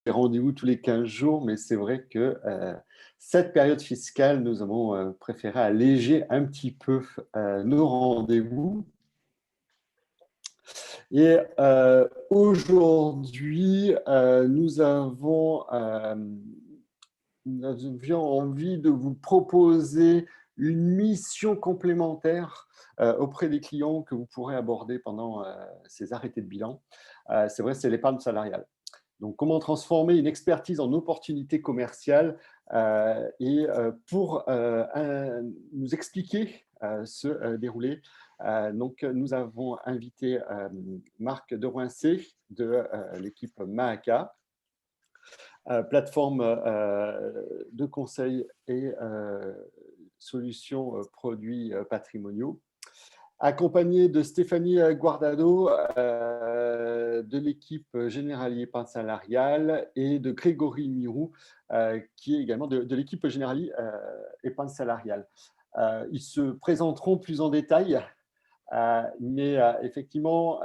rendez-vous tous les 15 jours, mais c'est vrai que cette période fiscale, nous avons préféré alléger un petit peu nos rendez-vous. Et aujourd'hui, nous avions envie de vous proposer une mission complémentaire auprès des clients que vous pourrez aborder pendant ces arrêtés de bilan. C'est vrai, c'est l'épargne salariale. Donc, comment transformer une expertise en opportunité commerciale pour nous expliquer ce déroulé. Donc, nous avons invité Marc de Roincé de l'équipe Mahaka, plateforme de conseil et solutions produits patrimoniaux, accompagné de Stéphanie Guardado de l'équipe Générali Épargne Salariale et de Grégory Mirou, qui est également de l'équipe Générali Épargne Salariale. Ils se présenteront plus en détail, mais effectivement,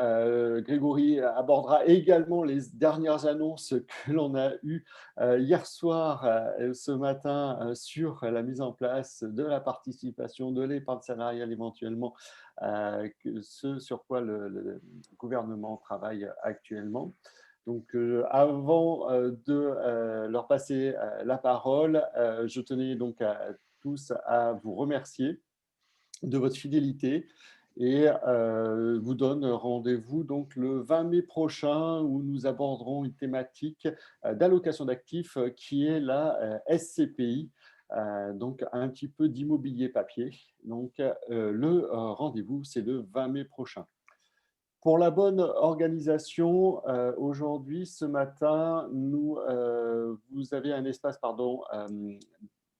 Grégory abordera également les dernières annonces que l'on a eues hier soir et ce matin sur la mise en place de la participation, de l'épargne salariale éventuellement, ce sur quoi le gouvernement travaille actuellement. Donc, avant de leur passer la parole, je tenais donc à tous à vous remercier de votre fidélité et vous donne rendez-vous donc le 20 mai prochain où nous aborderons une thématique d'allocation d'actifs qui est la SCPI, donc un petit peu d'immobilier papier. Donc le rendez-vous, c'est le 20 mai prochain. Pour la bonne organisation, aujourd'hui, ce matin, vous avez un espace,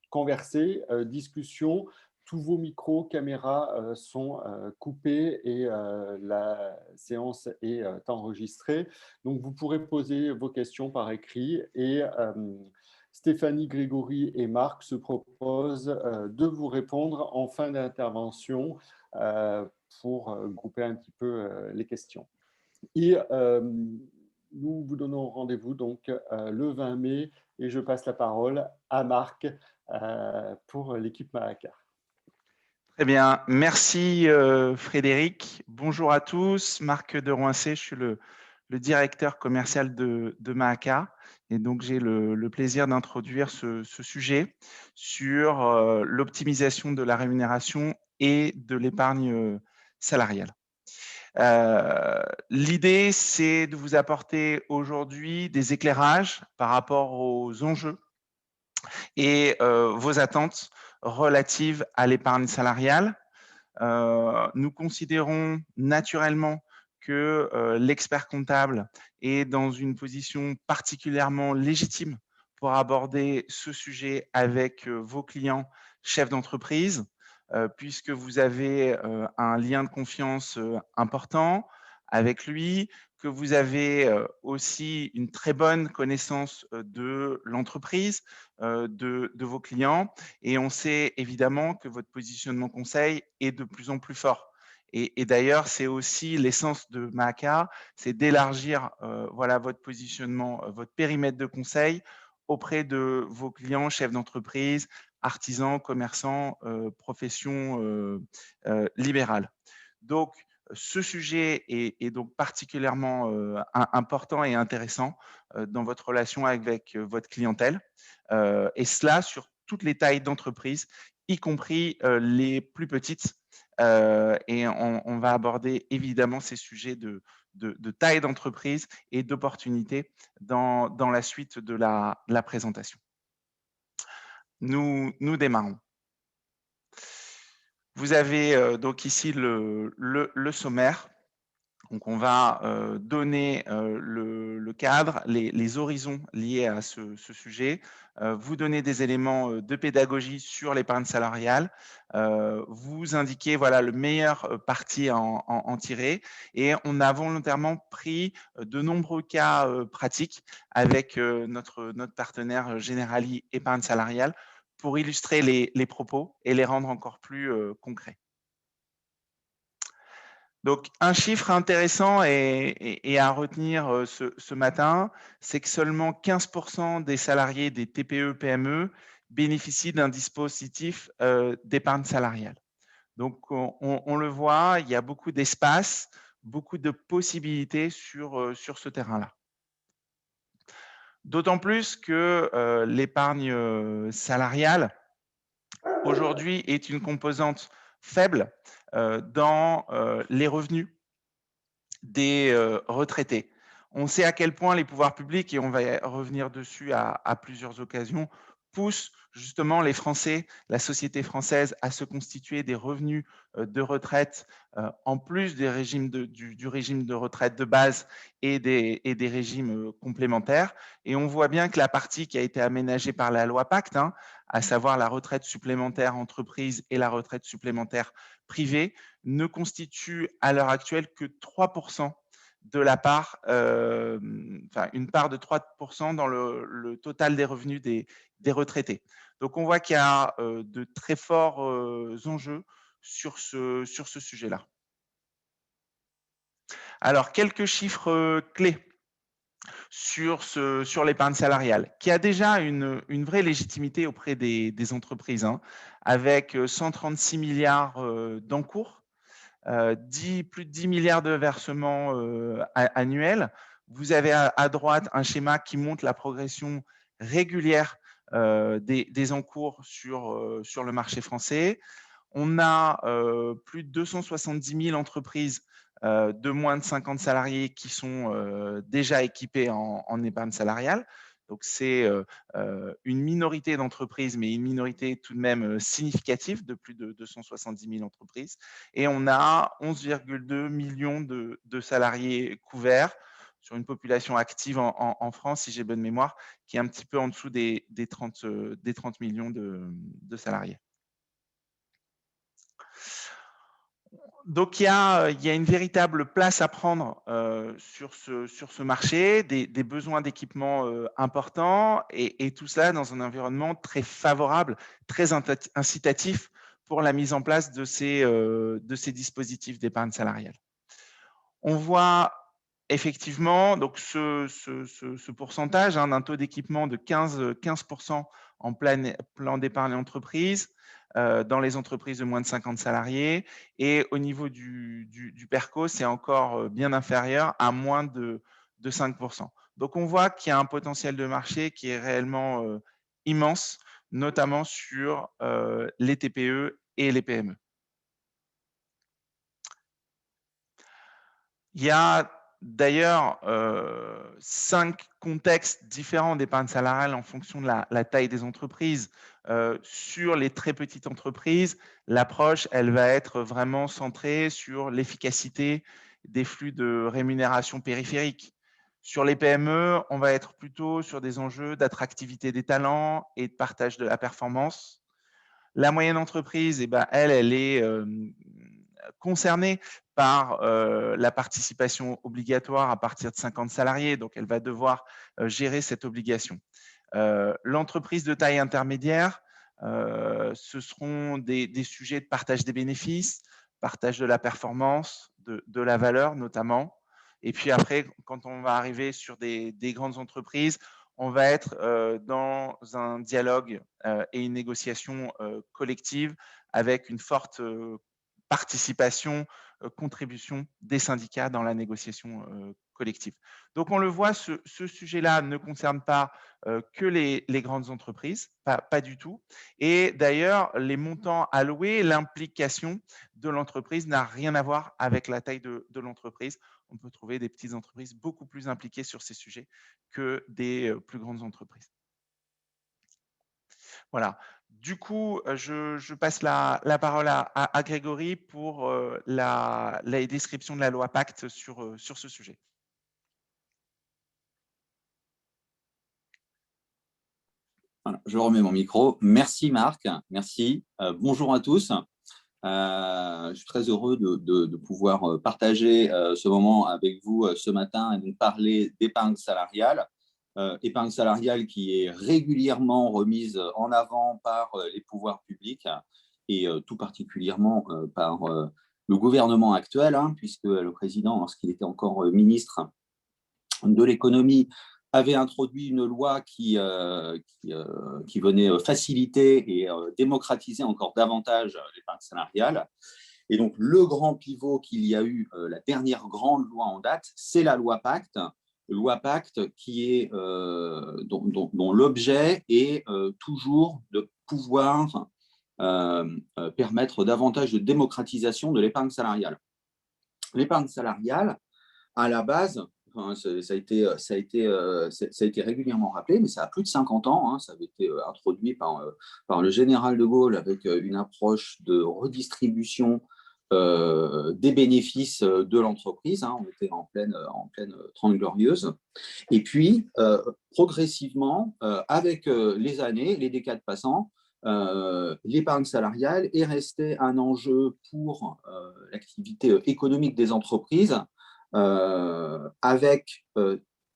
converser, discussion. Tous vos micros, caméras sont coupés et la séance est enregistrée. Donc, vous pourrez poser vos questions par écrit et Stéphanie, Grégory et Marc se proposent de vous répondre en fin d'intervention euh, pour grouper un petit peu les questions. Et nous vous donnons rendez-vous donc le 20 mai et je passe la parole à Marc pour l'équipe Mahaka. Très bien, merci Frédéric. Bonjour à tous, Marc de Roincé, je suis le directeur commercial de Mahaka et donc j'ai le plaisir d'introduire ce sujet sur l'optimisation de la rémunération et de l'épargne salariale. L'idée, c'est de vous apporter aujourd'hui des éclairages par rapport aux enjeux et vos attentes relatives à l'épargne salariale. Nous considérons naturellement que l'expert comptable est dans une position particulièrement légitime pour aborder ce sujet avec vos clients chefs d'entreprise, puisque vous avez un lien de confiance important avec lui, que vous avez aussi une très bonne connaissance de l'entreprise, de vos clients, et on sait évidemment que votre positionnement conseil est de plus en plus fort. Et d'ailleurs, c'est aussi l'essence de Mahaka, c'est d'élargir voilà, votre positionnement, votre périmètre de conseil auprès de vos clients, chefs d'entreprise, artisans, commerçants, professions libérales. Donc, ce sujet est donc particulièrement important et intéressant dans votre relation avec votre clientèle, et cela sur toutes les tailles d'entreprise, y compris les plus petites. Et on va aborder évidemment ces sujets de taille d'entreprise et d'opportunités dans la suite de la présentation. Nous démarrons. Vous avez donc ici le sommaire. Donc, on va donner le cadre, les horizons liés à ce sujet, vous donner des éléments de pédagogie sur l'épargne salariale, vous indiquer voilà, le meilleur parti à en tirer. Et on a volontairement pris de nombreux cas pratiques avec notre partenaire Generali Épargne Salariale pour illustrer les propos et les rendre encore plus concrets. Donc, un chiffre intéressant et à retenir ce matin, c'est que seulement 15% des salariés des TPE-PME bénéficient d'un dispositif d'épargne salariale. Donc, on le voit, il y a beaucoup d'espace, beaucoup de possibilités sur ce terrain-là. D'autant plus que l'épargne salariale, aujourd'hui, est une composante faible dans les revenus des retraités. On sait à quel point les pouvoirs publics, et on va revenir dessus à plusieurs occasions, poussent justement les Français, la société française, à se constituer des revenus de retraite en plus des régimes du régime de retraite de base et des régimes complémentaires. Et on voit bien que la partie qui a été aménagée par la loi Pacte, à savoir la retraite supplémentaire entreprise et la retraite supplémentaire privée, ne constitue à l'heure actuelle que 3% de la part, une part de 3% dans le total des revenus des retraités. Donc, on voit qu'il y a de très forts enjeux sur ce sujet-là. Alors, quelques chiffres clés sur l'épargne salariale, qui a déjà une vraie légitimité auprès des entreprises, avec 136 milliards d'encours, plus de 10 milliards de versements annuels. Vous avez à droite un schéma qui montre la progression régulière des encours sur le marché français. On a plus de 270 000 entreprises de moins de 50 salariés qui sont déjà équipées en épargne salariale. Donc, c'est une minorité d'entreprises, mais une minorité tout de même significative de plus de 270 000 entreprises. Et on a 11,2 millions de salariés couverts sur une population active en France, si j'ai bonne mémoire, qui est un petit peu en dessous des 30 millions de salariés. Donc, il y a une véritable place à prendre sur ce marché, des besoins d'équipement importants et tout cela dans un environnement très favorable, très incitatif pour la mise en place de ces dispositifs d'épargne salariale. On voit effectivement donc ce pourcentage d'un taux d'équipement de 15% en plan d'épargne entreprise dans les entreprises de moins de 50 salariés. Et au niveau du PERCO, c'est encore bien inférieur à moins de 5%. Donc, on voit qu'il y a un potentiel de marché qui est réellement immense, notamment sur les TPE et les PME. Il y a d'ailleurs 5 contextes différents d'épargne salariale en fonction de la taille des entreprises. Sur les très petites entreprises, l'approche, elle va être vraiment centrée sur l'efficacité des flux de rémunération périphérique. Sur les PME, on va être plutôt sur des enjeux d'attractivité des talents et de partage de la performance. La moyenne entreprise, elle est concernée par la participation obligatoire à partir de 50 salariés, donc elle va devoir gérer cette obligation. L'entreprise de taille intermédiaire, ce seront des sujets de partage des bénéfices, partage de la performance, de la valeur notamment. Et puis après, quand on va arriver sur des grandes entreprises, on va être dans un dialogue et une négociation collective avec une forte participation, contribution des syndicats dans la négociation collective. Donc, on le voit, ce sujet-là ne concerne pas que les grandes entreprises, pas du tout. Et d'ailleurs, les montants alloués, l'implication de l'entreprise n'a rien à voir avec la taille de l'entreprise. On peut trouver des petites entreprises beaucoup plus impliquées sur ces sujets que des plus grandes entreprises. Voilà. Du coup, je passe la parole à Grégory pour la description de la loi Pacte sur ce sujet. Voilà, je remets mon micro. Merci Marc, merci. Bonjour à tous. Je suis très heureux de pouvoir partager ce moment avec vous ce matin et donc parler d'épargne salariale. Épargne salariale qui est régulièrement remise en avant par les pouvoirs publics et tout particulièrement par le gouvernement actuel, puisque le président, lorsqu'il était encore ministre de l'économie, avait introduit une loi qui venait faciliter et démocratiser encore davantage l'épargne salariale. Et donc, le grand pivot qu'il y a eu, la dernière grande loi en date, c'est la loi Pacte. Loi Pacte dont l'objet est toujours de pouvoir permettre davantage de démocratisation de l'épargne salariale. L'épargne salariale, à la base, ça a été régulièrement rappelé, mais ça a plus de 50 ans. Ça avait été introduit par le général de Gaulle avec une approche de redistribution des bénéfices de l'entreprise. On était en pleine Trente Glorieuses. Et puis, progressivement, avec les années, les décades passant, l'épargne salariale est restée un enjeu pour l'activité économique des entreprises, avec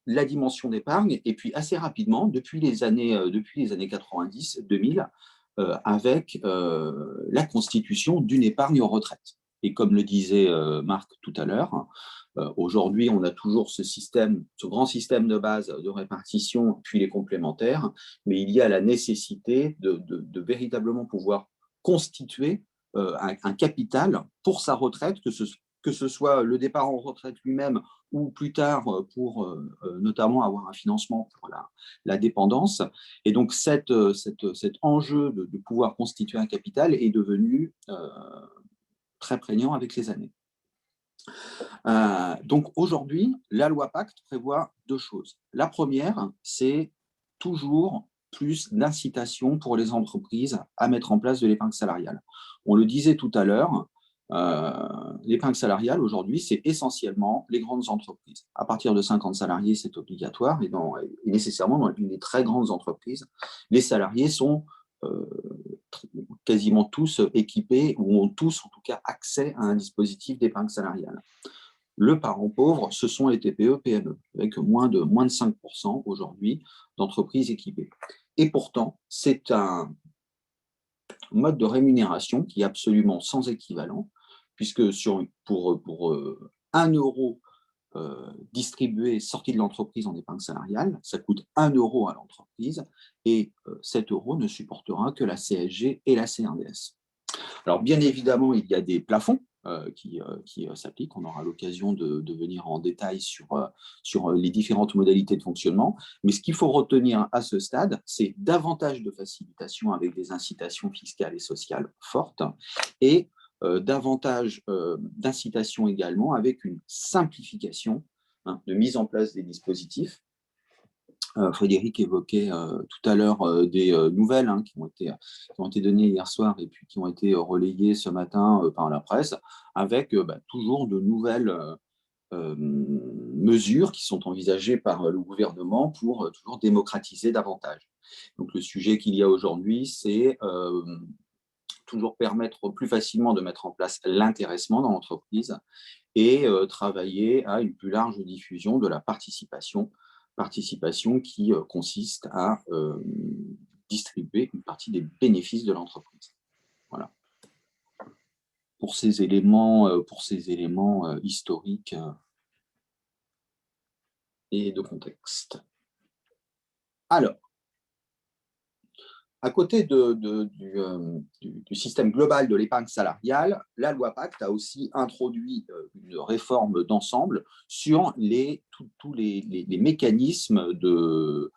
la dimension d'épargne, et puis assez rapidement, depuis les années 90-2000, avec la constitution d'une épargne retraite. Et comme le disait Marc tout à l'heure, aujourd'hui, on a toujours ce grand système de base de répartition, puis les complémentaires, mais il y a la nécessité de véritablement pouvoir constituer un capital pour sa retraite, que ce soit le départ en retraite lui-même ou plus tard pour notamment avoir un financement pour la dépendance. Et donc cet enjeu de pouvoir constituer un capital est devenu très prégnant avec les années. Donc aujourd'hui, la loi Pacte prévoit deux choses. La première, c'est toujours plus d'incitation pour les entreprises à mettre en place de l'épargne salariale. On le disait tout à l'heure, l'épargne salariale aujourd'hui, c'est essentiellement les grandes entreprises. À partir de 50 salariés, c'est obligatoire, et nécessairement dans une des très grandes entreprises, les salariés sont quasiment tous équipés, ou ont tous en tout cas accès à un dispositif d'épargne salariale. Le parent pauvre, ce sont les TPE-PME, avec moins de 5% aujourd'hui d'entreprises équipées. Et pourtant, c'est un mode de rémunération qui est absolument sans équivalent, puisque pour 1 euro distribué, sorti de l'entreprise en épargne salariale, ça coûte 1 euro à l'entreprise, et 7 euros ne supportera que la CSG et la CRDS. Alors, bien évidemment, il y a des plafonds qui s'appliquent. On aura l'occasion de venir en détail sur les différentes modalités de fonctionnement. Mais ce qu'il faut retenir à ce stade, c'est davantage de facilitation avec des incitations fiscales et sociales fortes, et davantage d'incitation également avec une simplification de mise en place des dispositifs. Frédéric évoquait tout à l'heure des nouvelles qui ont été données hier soir et puis qui ont été relayées ce matin par la presse, avec toujours de nouvelles mesures qui sont envisagées par le gouvernement pour toujours démocratiser davantage. Donc le sujet qu'il y a aujourd'hui, c'est toujours permettre plus facilement de mettre en place l'intéressement dans l'entreprise et travailler à une plus large diffusion de la participation qui consiste à distribuer une partie des bénéfices de l'entreprise. Voilà. Pour ces éléments historiques et de contexte. Alors, à côté du système global de l'épargne salariale, la loi Pacte a aussi introduit une réforme d'ensemble sur tous les mécanismes de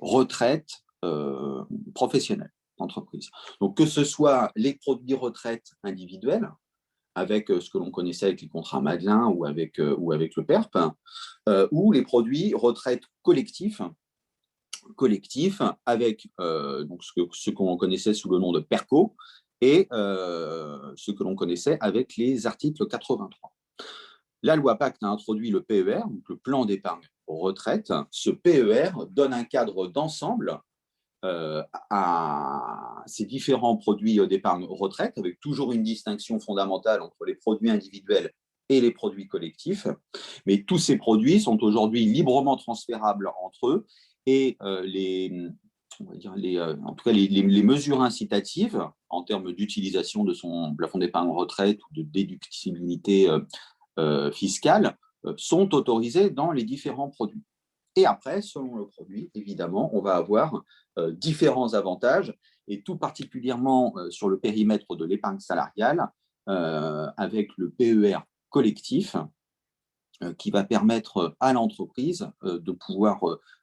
retraite professionnelle d'entreprise. Donc, que ce soit les produits retraite individuels, avec ce que l'on connaissait avec les contrats Madelin ou avec le PERP, ou les produits retraite collectif avec donc ce qu'on connaissait sous le nom de PERCO et ce que l'on connaissait avec les articles 83. La loi Pacte a introduit le PER, donc le plan d'épargne retraite. Ce PER donne un cadre d'ensemble à ces différents produits d'épargne retraite, avec toujours une distinction fondamentale entre les produits individuels et les produits collectifs. Mais tous ces produits sont aujourd'hui librement transférables entre eux, et on va dire en tout cas les mesures incitatives en termes d'utilisation de son plafond d'épargne retraite ou de déductibilité fiscale sont autorisées dans les différents produits. Et après, selon le produit, évidemment, on va avoir différents avantages, et tout particulièrement sur le périmètre de l'épargne salariale, avec le PER collectif, qui va permettre à l'entreprise de pouvoir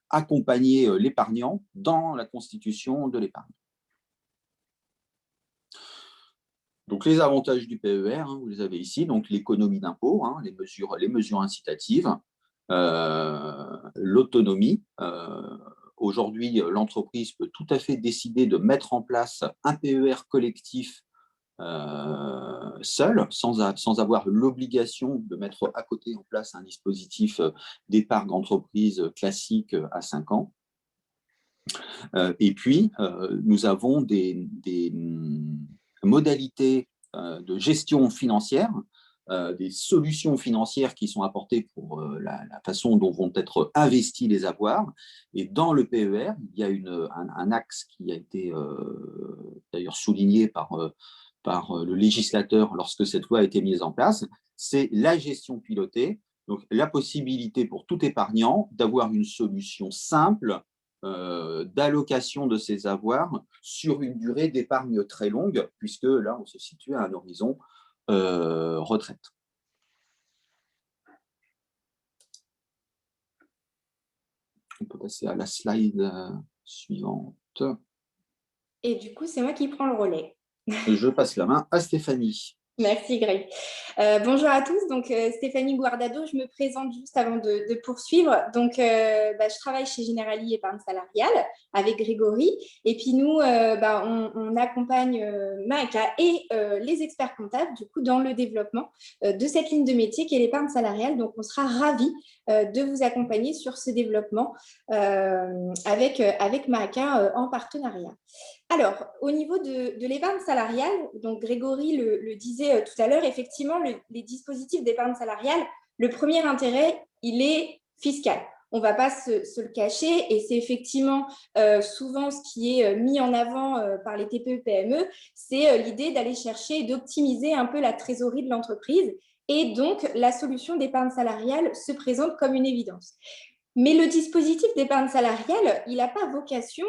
accompagner l'épargnant dans la constitution de l'épargne. Donc, les avantages du PER, vous les avez ici, donc l'économie d'impôt, les mesures incitatives, l'autonomie. Aujourd'hui, l'entreprise peut tout à fait décider de mettre en place un PER collectif seul, sans avoir l'obligation de mettre à côté en place un dispositif d'épargne d'entreprise classique à 5 ans. Et puis, nous avons des modalités de gestion financière, des solutions financières qui sont apportées pour la façon dont vont être investis les avoirs. Et dans le PER, il y a un axe qui a été d'ailleurs souligné par le législateur lorsque cette loi a été mise en place, c'est la gestion pilotée, donc la possibilité pour tout épargnant d'avoir une solution simple d'allocation de ses avoirs sur une durée d'épargne très longue, puisque là, on se situe à un horizon retraite. On peut passer à la slide suivante. Et du coup, c'est moi qui prends le relais. Je passe la main à Stéphanie. Merci Greg. Bonjour à tous, donc Stéphanie Guardado, je me présente juste avant de poursuivre. Donc, je travaille chez Generali Épargne Salariale avec Grégory, et puis nous, on accompagne Maaka et les experts comptables du coup dans le développement de cette ligne de métier qui est l'épargne salariale. Donc, on sera ravis de vous accompagner sur ce développement avec Maaka en partenariat. Alors, au niveau de l'épargne salariale, donc Grégory le disait tout à l'heure, effectivement, les dispositifs d'épargne salariale, le premier intérêt, il est fiscal. On ne va pas se le cacher, et c'est effectivement souvent ce qui est mis en avant par les TPE-PME, c'est l'idée d'aller chercher et d'optimiser un peu la trésorerie de l'entreprise, et donc la solution d'épargne salariale se présente comme une évidence. Mais le dispositif d'épargne salariale, il n'a pas vocation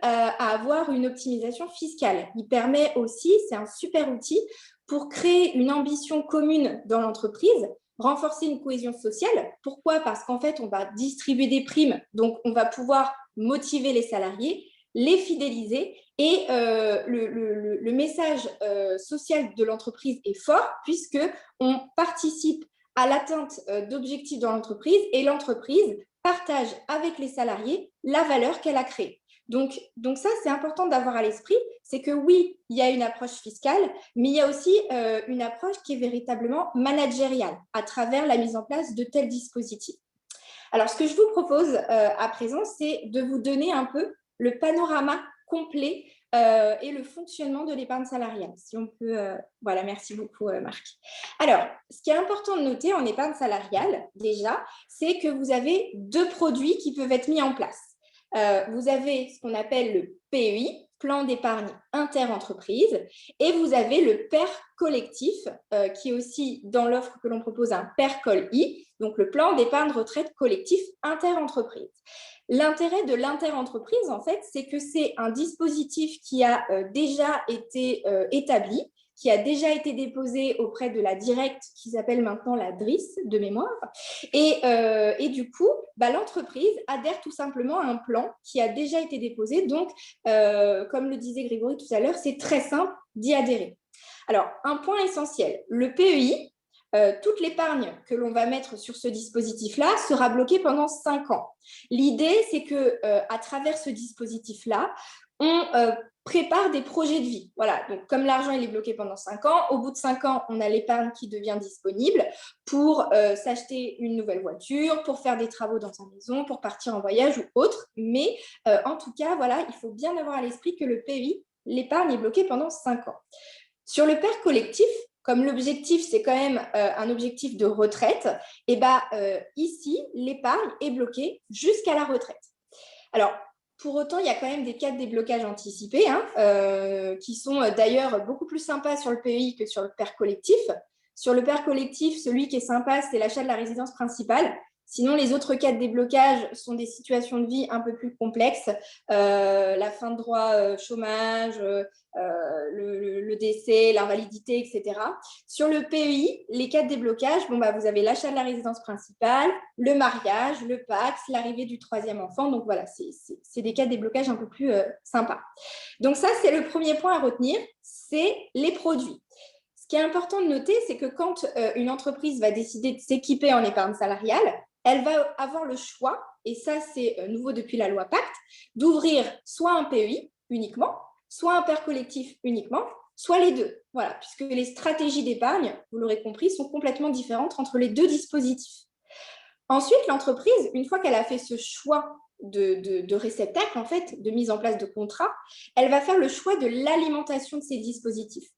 à avoir une optimisation fiscale. Il permet aussi, c'est un super outil pour créer une ambition commune dans l'entreprise, renforcer une cohésion sociale. Pourquoi ? Parce qu'en fait, on va distribuer des primes, donc on va pouvoir motiver les salariés, les fidéliser, et le message social de l'entreprise est fort puisqu'on participe à l'atteinte d'objectifs dans l'entreprise, et l'entreprise partage avec les salariés la valeur qu'elle a créée. Donc ça, c'est important d'avoir à l'esprit, c'est que oui, il y a une approche fiscale, mais il y a aussi une approche qui est véritablement managériale à travers la mise en place de tels dispositifs. Alors, ce que je vous propose à présent, c'est de vous donner un peu le panorama complet et le fonctionnement de l'épargne salariale. Si on peut, voilà, merci beaucoup Marc. Alors, ce qui est important de noter en épargne salariale, déjà, c'est que vous avez 2 produits qui peuvent être mis en place. Vous avez ce qu'on appelle le PEI, plan d'épargne inter-entreprise, et vous avez le PER collectif, qui est aussi dans l'offre que l'on propose un PER-Col-I, donc le plan d'épargne retraite collectif inter-entreprise. L'intérêt de l'inter-entreprise, en fait, c'est que c'est un dispositif qui a déjà été établi, qui a déjà été déposé auprès de la Directe, qui s'appelle maintenant la DRIS de mémoire. Et du coup, l'entreprise adhère tout simplement à un plan qui a déjà été déposé. Donc, comme le disait Grégory tout à l'heure, c'est très simple d'y adhérer. Alors, un point essentiel, le PEI, toute l'épargne que l'on va mettre sur ce dispositif-là sera bloquée pendant 5 ans. L'idée, c'est qu'à travers ce dispositif-là, on prépare des projets de vie. Voilà, donc comme l'argent il est bloqué pendant 5 ans, au bout de 5 ans, on a l'épargne qui devient disponible pour s'acheter une nouvelle voiture, pour faire des travaux dans sa maison, pour partir en voyage ou autre. Mais en tout cas, voilà, il faut bien avoir à l'esprit que le PEI, l'épargne est bloquée pendant 5 ans. Sur le PER collectif, comme l'objectif, c'est quand même un objectif de retraite, et ici, l'épargne est bloquée jusqu'à la retraite. Alors, Pour autant, il y a quand même des cas de déblocage anticipé qui sont d'ailleurs beaucoup plus sympas sur le PEI que sur le PER collectif. Sur le PER collectif, celui qui est sympa, c'est l'achat de la résidence principale. Sinon, les autres cas de déblocage sont des situations de vie un peu plus complexes, la fin de droit chômage, le décès, l'invalidité, etc. Sur le PEI, les cas de déblocage, vous avez l'achat de la résidence principale, le mariage, le PACS, l'arrivée du 3e enfant. Donc voilà, c'est des cas de déblocage un peu plus sympas. Donc ça, c'est le premier point à retenir, c'est les produits. Ce qui est important de noter, c'est que quand une entreprise va décider de s'équiper en épargne salariale, elle va avoir le choix, et ça c'est nouveau depuis la loi Pacte, d'ouvrir soit un PEI uniquement, soit un PER collectif uniquement, soit les deux. Voilà, puisque les stratégies d'épargne, vous l'aurez compris, sont complètement différentes entre les deux dispositifs. Ensuite, l'entreprise, une fois qu'elle a fait ce choix de réceptacle, en fait, de mise en place de contrat, elle va faire le choix de l'alimentation de ces dispositifs.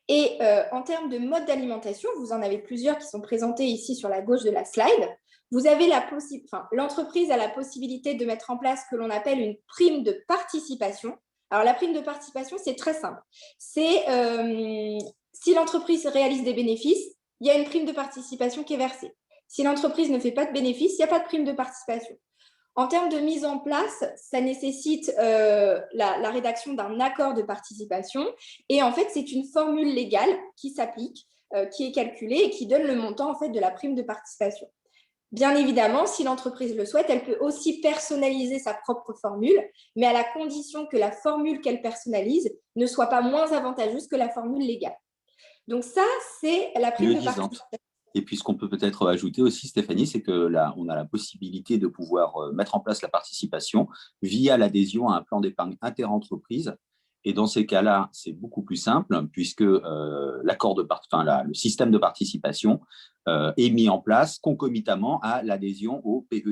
Et en termes de mode d'alimentation, vous en avez plusieurs qui sont présentés ici sur la gauche de la slide. Vous avez l'entreprise a la possibilité de mettre en place ce que l'on appelle une prime de participation. Alors, la prime de participation, c'est très simple. C'est si l'entreprise réalise des bénéfices, il y a une prime de participation qui est versée. Si l'entreprise ne fait pas de bénéfices, il n'y a pas de prime de participation. En termes de mise en place, ça nécessite la rédaction d'un accord de participation. Et en fait, c'est une formule légale qui s'applique, qui est calculée et qui donne le montant en fait, de la prime de participation. Bien évidemment, si l'entreprise le souhaite, elle peut aussi personnaliser sa propre formule, mais à la condition que la formule qu'elle personnalise ne soit pas moins avantageuse que la formule légale. Donc ça, c'est la prime de participation. Et puis, ce qu'on peut peut-être ajouter aussi, Stéphanie, c'est que là, on a la possibilité de pouvoir mettre en place la participation via l'adhésion à un plan d'épargne interentreprise. Et dans ces cas-là, c'est beaucoup plus simple puisque le système de participation est mis en place concomitamment à l'adhésion au PEI.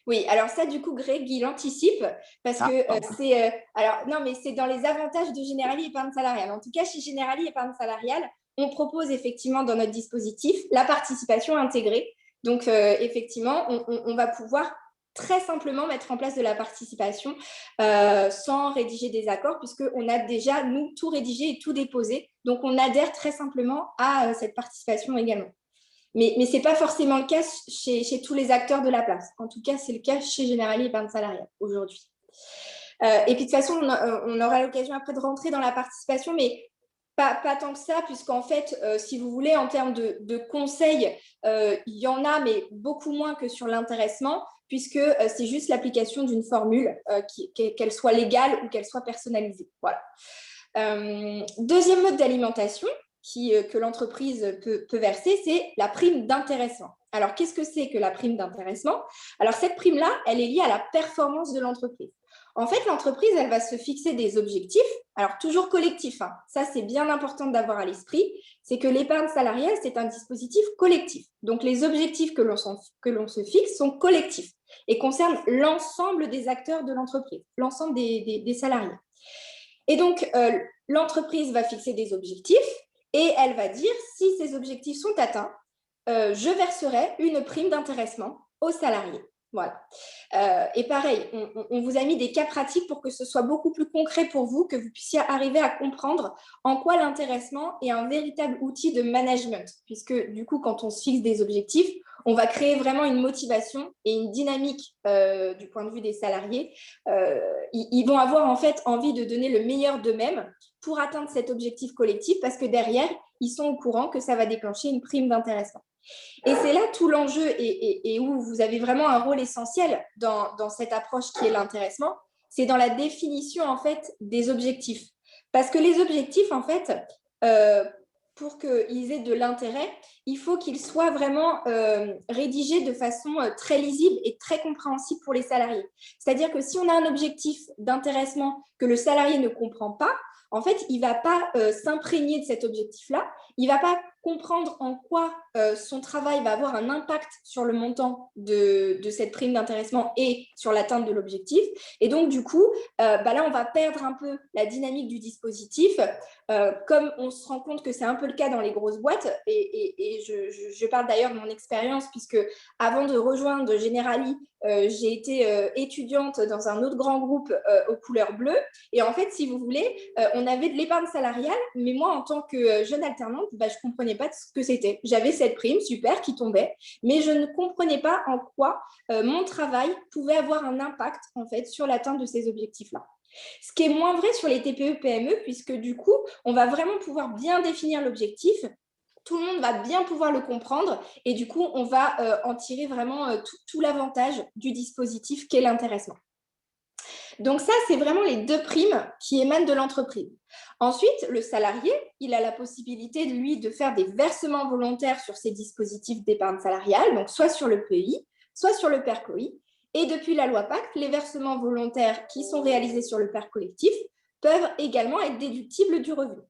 Oui, alors ça, du coup, Greg, il anticipe parce que c'est dans les avantages de Generali Épargne Salariale. En tout cas, chez Generali Épargne Salariale, on propose effectivement dans notre dispositif la participation intégrée. Donc, effectivement, on va pouvoir très simplement mettre en place de la participation sans rédiger des accords puisqu'on a déjà, nous, tout rédigé et tout déposé. Donc, on adhère très simplement à cette participation également. Mais ce n'est pas forcément le cas chez tous les acteurs de la place. En tout cas, c'est le cas chez Generali Épargne Salariale aujourd'hui. Et puis, de toute façon, on aura l'occasion après de rentrer dans la participation, mais pas tant que ça, puisqu'en fait, si vous voulez, en termes de conseils, il y en a, mais beaucoup moins que sur l'intéressement, puisque c'est juste l'application d'une formule, qu'elle soit légale ou qu'elle soit personnalisée. Voilà. Deuxième mode d'alimentation que l'entreprise peut verser, c'est la prime d'intéressement. Alors, qu'est-ce que c'est que la prime d'intéressement? Alors, cette prime-là, elle est liée à la performance de l'entreprise. En fait, l'entreprise, elle va se fixer des objectifs, alors toujours collectifs. Ça, c'est bien important d'avoir à l'esprit, c'est que l'épargne salariale, c'est un dispositif collectif. Donc, les objectifs que l'on se fixe sont collectifs et concernent l'ensemble des acteurs de l'entreprise, l'ensemble des salariés. Et donc, l'entreprise va fixer des objectifs et elle va dire, si ces objectifs sont atteints, je verserai une prime d'intéressement aux salariés. Voilà. Et pareil, on vous a mis des cas pratiques pour que ce soit beaucoup plus concret pour vous, que vous puissiez arriver à comprendre en quoi l'intéressement est un véritable outil de management, puisque du coup, quand on se fixe des objectifs, on va créer vraiment une motivation et une dynamique du point de vue des salariés. Ils vont avoir en fait envie de donner le meilleur d'eux-mêmes pour atteindre cet objectif collectif, parce que derrière, ils sont au courant que ça va déclencher une prime d'intéressement. Et c'est là tout l'enjeu et où vous avez vraiment un rôle essentiel dans cette approche qui est l'intéressement, c'est dans la définition en fait des objectifs. Parce que les objectifs, en fait, pour qu'ils aient de l'intérêt, il faut qu'ils soient vraiment rédigés de façon très lisible et très compréhensible pour les salariés. C'est-à-dire que si on a un objectif d'intéressement que le salarié ne comprend pas, en fait, il ne va pas s'imprégner de cet objectif-là, il ne va pas comprendre en quoi son travail va avoir un impact sur le montant de cette prime d'intéressement et sur l'atteinte de l'objectif. Et donc, du coup, là, on va perdre un peu la dynamique du dispositif, comme on se rend compte que c'est un peu le cas dans les grosses boîtes. Et je parle d'ailleurs de mon expérience, puisque avant de rejoindre Generali, j'ai été étudiante dans un autre grand groupe aux couleurs bleues. Et en fait, si vous voulez, on avait de l'épargne salariale, mais moi, en tant que jeune alternante, je ne comprenais pas ce que c'était. J'avais cette prime, super, qui tombait, mais je ne comprenais pas en quoi mon travail pouvait avoir un impact, en fait, sur l'atteinte de ces objectifs-là. Ce qui est moins vrai sur les TPE-PME, puisque du coup, on va vraiment pouvoir bien définir l'objectif. Tout le monde va bien pouvoir le comprendre et du coup, on va en tirer vraiment tout l'avantage du dispositif qu'est l'intéressement. Donc ça, c'est vraiment les deux primes qui émanent de l'entreprise. Ensuite, le salarié, il a la possibilité, lui, de faire des versements volontaires sur ces dispositifs d'épargne salariale, donc soit sur le PEI, soit sur le PERCOI. Et depuis la loi Pacte, les versements volontaires qui sont réalisés sur le PER collectif peuvent également être déductibles du revenu.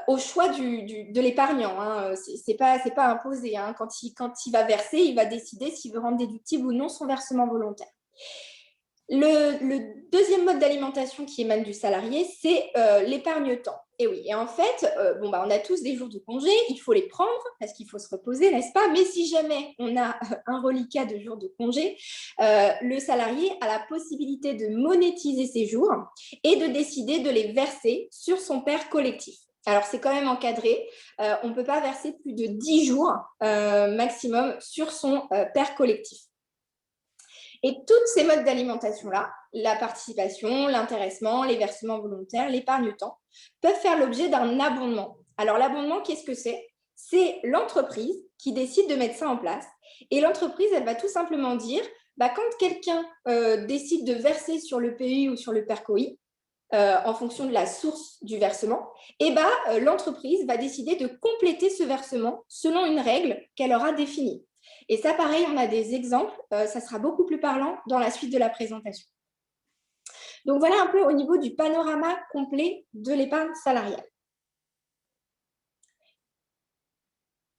Au choix de l'épargnant, hein, c'est pas imposé. Hein. Quand il va verser, il va décider s'il veut rendre déductible ou non son versement volontaire. Le deuxième mode d'alimentation qui émane du salarié, c'est l'épargne-temps. Et oui, et en fait, on a tous des jours de congé, il faut les prendre parce qu'il faut se reposer, n'est-ce pas? Mais si jamais on a un reliquat de jours de congé, le salarié a la possibilité de monétiser ces jours et de décider de les verser sur son PER collectif. Alors, c'est quand même encadré. On ne peut pas verser plus de 10 jours maximum sur son PER collectif. Et tous ces modes d'alimentation-là, la participation, l'intéressement, les versements volontaires, l'épargne-temps, peuvent faire l'objet d'un abondement. Alors, l'abondement, qu'est-ce que c'est? C'est l'entreprise qui décide de mettre ça en place. Et l'entreprise, elle va tout simplement dire, quand quelqu'un décide de verser sur le PEI ou sur le PERCOI, en fonction de la source du versement, l'entreprise va décider de compléter ce versement selon une règle qu'elle aura définie. Et ça, pareil, on a des exemples. Ça sera beaucoup plus parlant dans la suite de la présentation. Donc, voilà un peu au niveau du panorama complet de l'épargne salariale.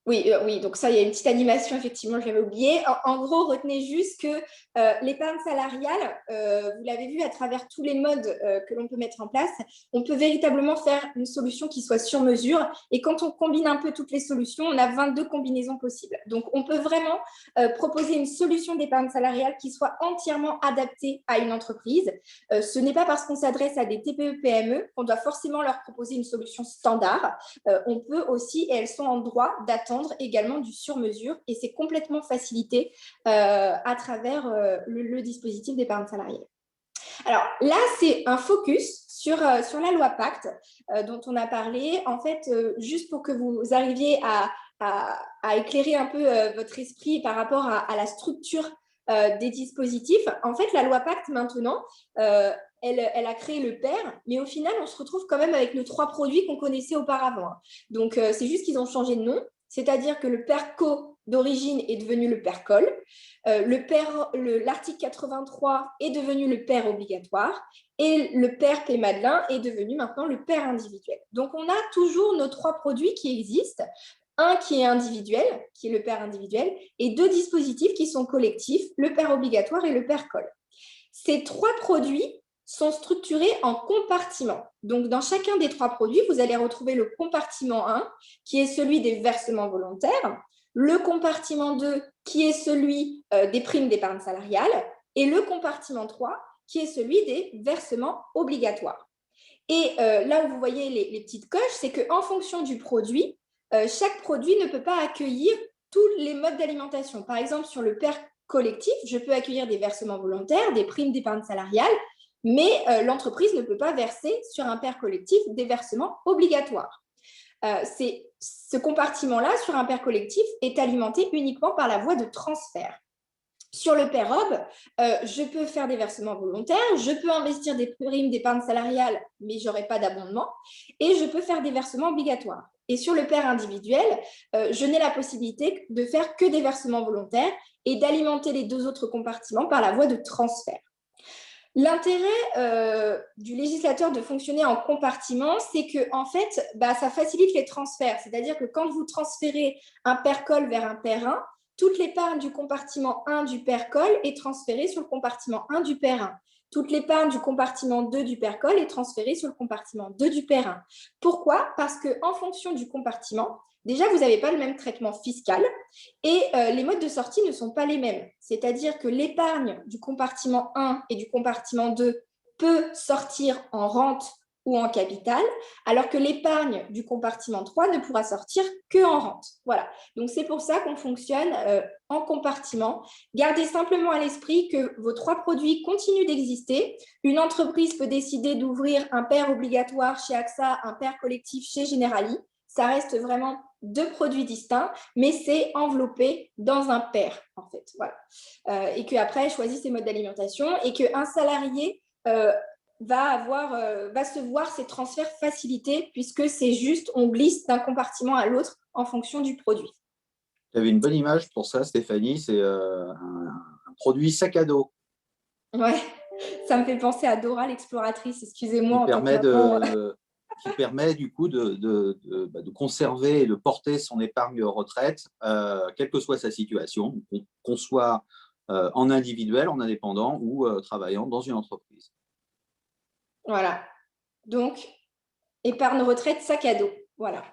Oui, donc ça, il y a une petite animation, effectivement, je l'avais oublié. En gros, retenez juste que l'épargne salariale, vous l'avez vu à travers tous les modes que l'on peut mettre en place, on peut véritablement faire une solution qui soit sur mesure. Et quand on combine un peu toutes les solutions, on a 22 combinaisons possibles. Donc, on peut vraiment proposer une solution d'épargne salariale qui soit entièrement adaptée à une entreprise. Ce n'est pas parce qu'on s'adresse à des TPE-PME qu'on doit forcément leur proposer une solution standard. On peut aussi, et elles sont en droit d'attendre également du sur-mesure et c'est complètement facilité à travers le dispositif d'épargne salariale. Alors là, c'est un focus sur la loi Pacte dont on a parlé. En fait, juste pour que vous arriviez à éclairer un peu votre esprit par rapport à la structure des dispositifs. En fait, la loi Pacte maintenant, elle a créé le PER, mais au final, on se retrouve quand même avec nos 3 produits qu'on connaissait auparavant. Donc, c'est juste qu'ils ont changé de nom. C'est-à-dire que le PERCO d'origine est devenu le PERCOL, l'article 83 est devenu le PER obligatoire et le PER P-Madelin est devenu maintenant le PER individuel. Donc, on a toujours nos 3 produits qui existent, un qui est individuel, qui est le PER individuel, et 2 dispositifs qui sont collectifs, le PER obligatoire et le PERCOL. Ces 3 produits sont structurés en compartiments. Donc, dans chacun des 3 produits, vous allez retrouver le compartiment 1, qui est celui des versements volontaires, le compartiment 2, qui est celui des primes d'épargne salariale, et le compartiment 3, qui est celui des versements obligatoires. Et là où vous voyez les petites coches, c'est qu'en fonction du produit, chaque produit ne peut pas accueillir tous les modes d'alimentation. Par exemple, sur le PER collectif, je peux accueillir des versements volontaires, des primes d'épargne salariale, mais l'entreprise ne peut pas verser sur un PER collectif des versements obligatoires. Ce compartiment-là, sur un PER collectif, est alimenté uniquement par la voie de transfert. Sur le PER-OB, je peux faire des versements volontaires, je peux investir des primes d'épargne salariale, mais je n'aurai pas d'abondement, et je peux faire des versements obligatoires. Et sur le PER individuel, je n'ai la possibilité de faire que des versements volontaires et d'alimenter les 2 autres compartiments par la voie de transfert. L'intérêt du législateur de fonctionner en compartiment, c'est que en fait, ça facilite les transferts. C'est-à-dire que quand vous transférez un PERCOL vers un PER1, toute l'épargne du compartiment 1 du PERCOL est transférée sur le compartiment 1 du PER1. toute l'épargne du compartiment 2 du PERCOL est transférée sur le compartiment 2 du PER1. Pourquoi? Parce qu'en fonction du compartiment, déjà, vous n'avez pas le même traitement fiscal et les modes de sortie ne sont pas les mêmes. C'est-à-dire que l'épargne du compartiment 1 et du compartiment 2 peut sortir en rente ou en capital, alors que l'épargne du compartiment 3 ne pourra sortir qu'en rente. Voilà. Donc, c'est pour ça qu'on fonctionne en compartiment. Gardez simplement à l'esprit que vos 3 produits continuent d'exister. Une entreprise peut décider d'ouvrir un PER obligatoire chez AXA, un PER collectif chez Generali. Ça reste vraiment 2 produits distincts, mais c'est enveloppé dans un PER, en fait. Voilà. Et qu'après, choisit ses modes d'alimentation et qu'un salarié va se voir ses transferts facilités puisque c'est juste, on glisse d'un compartiment à l'autre en fonction du produit. Tu avais une bonne image pour ça, Stéphanie, c'est un produit sac à dos. Ouais, ça me fait penser à Dora l'exploratrice, excusez-moi. Qui permet du coup de conserver et de porter son épargne retraite, quelle que soit sa situation, qu'on soit en individuel, en indépendant ou travaillant dans une entreprise. Voilà. Donc, épargne retraite, sac à dos. Voilà.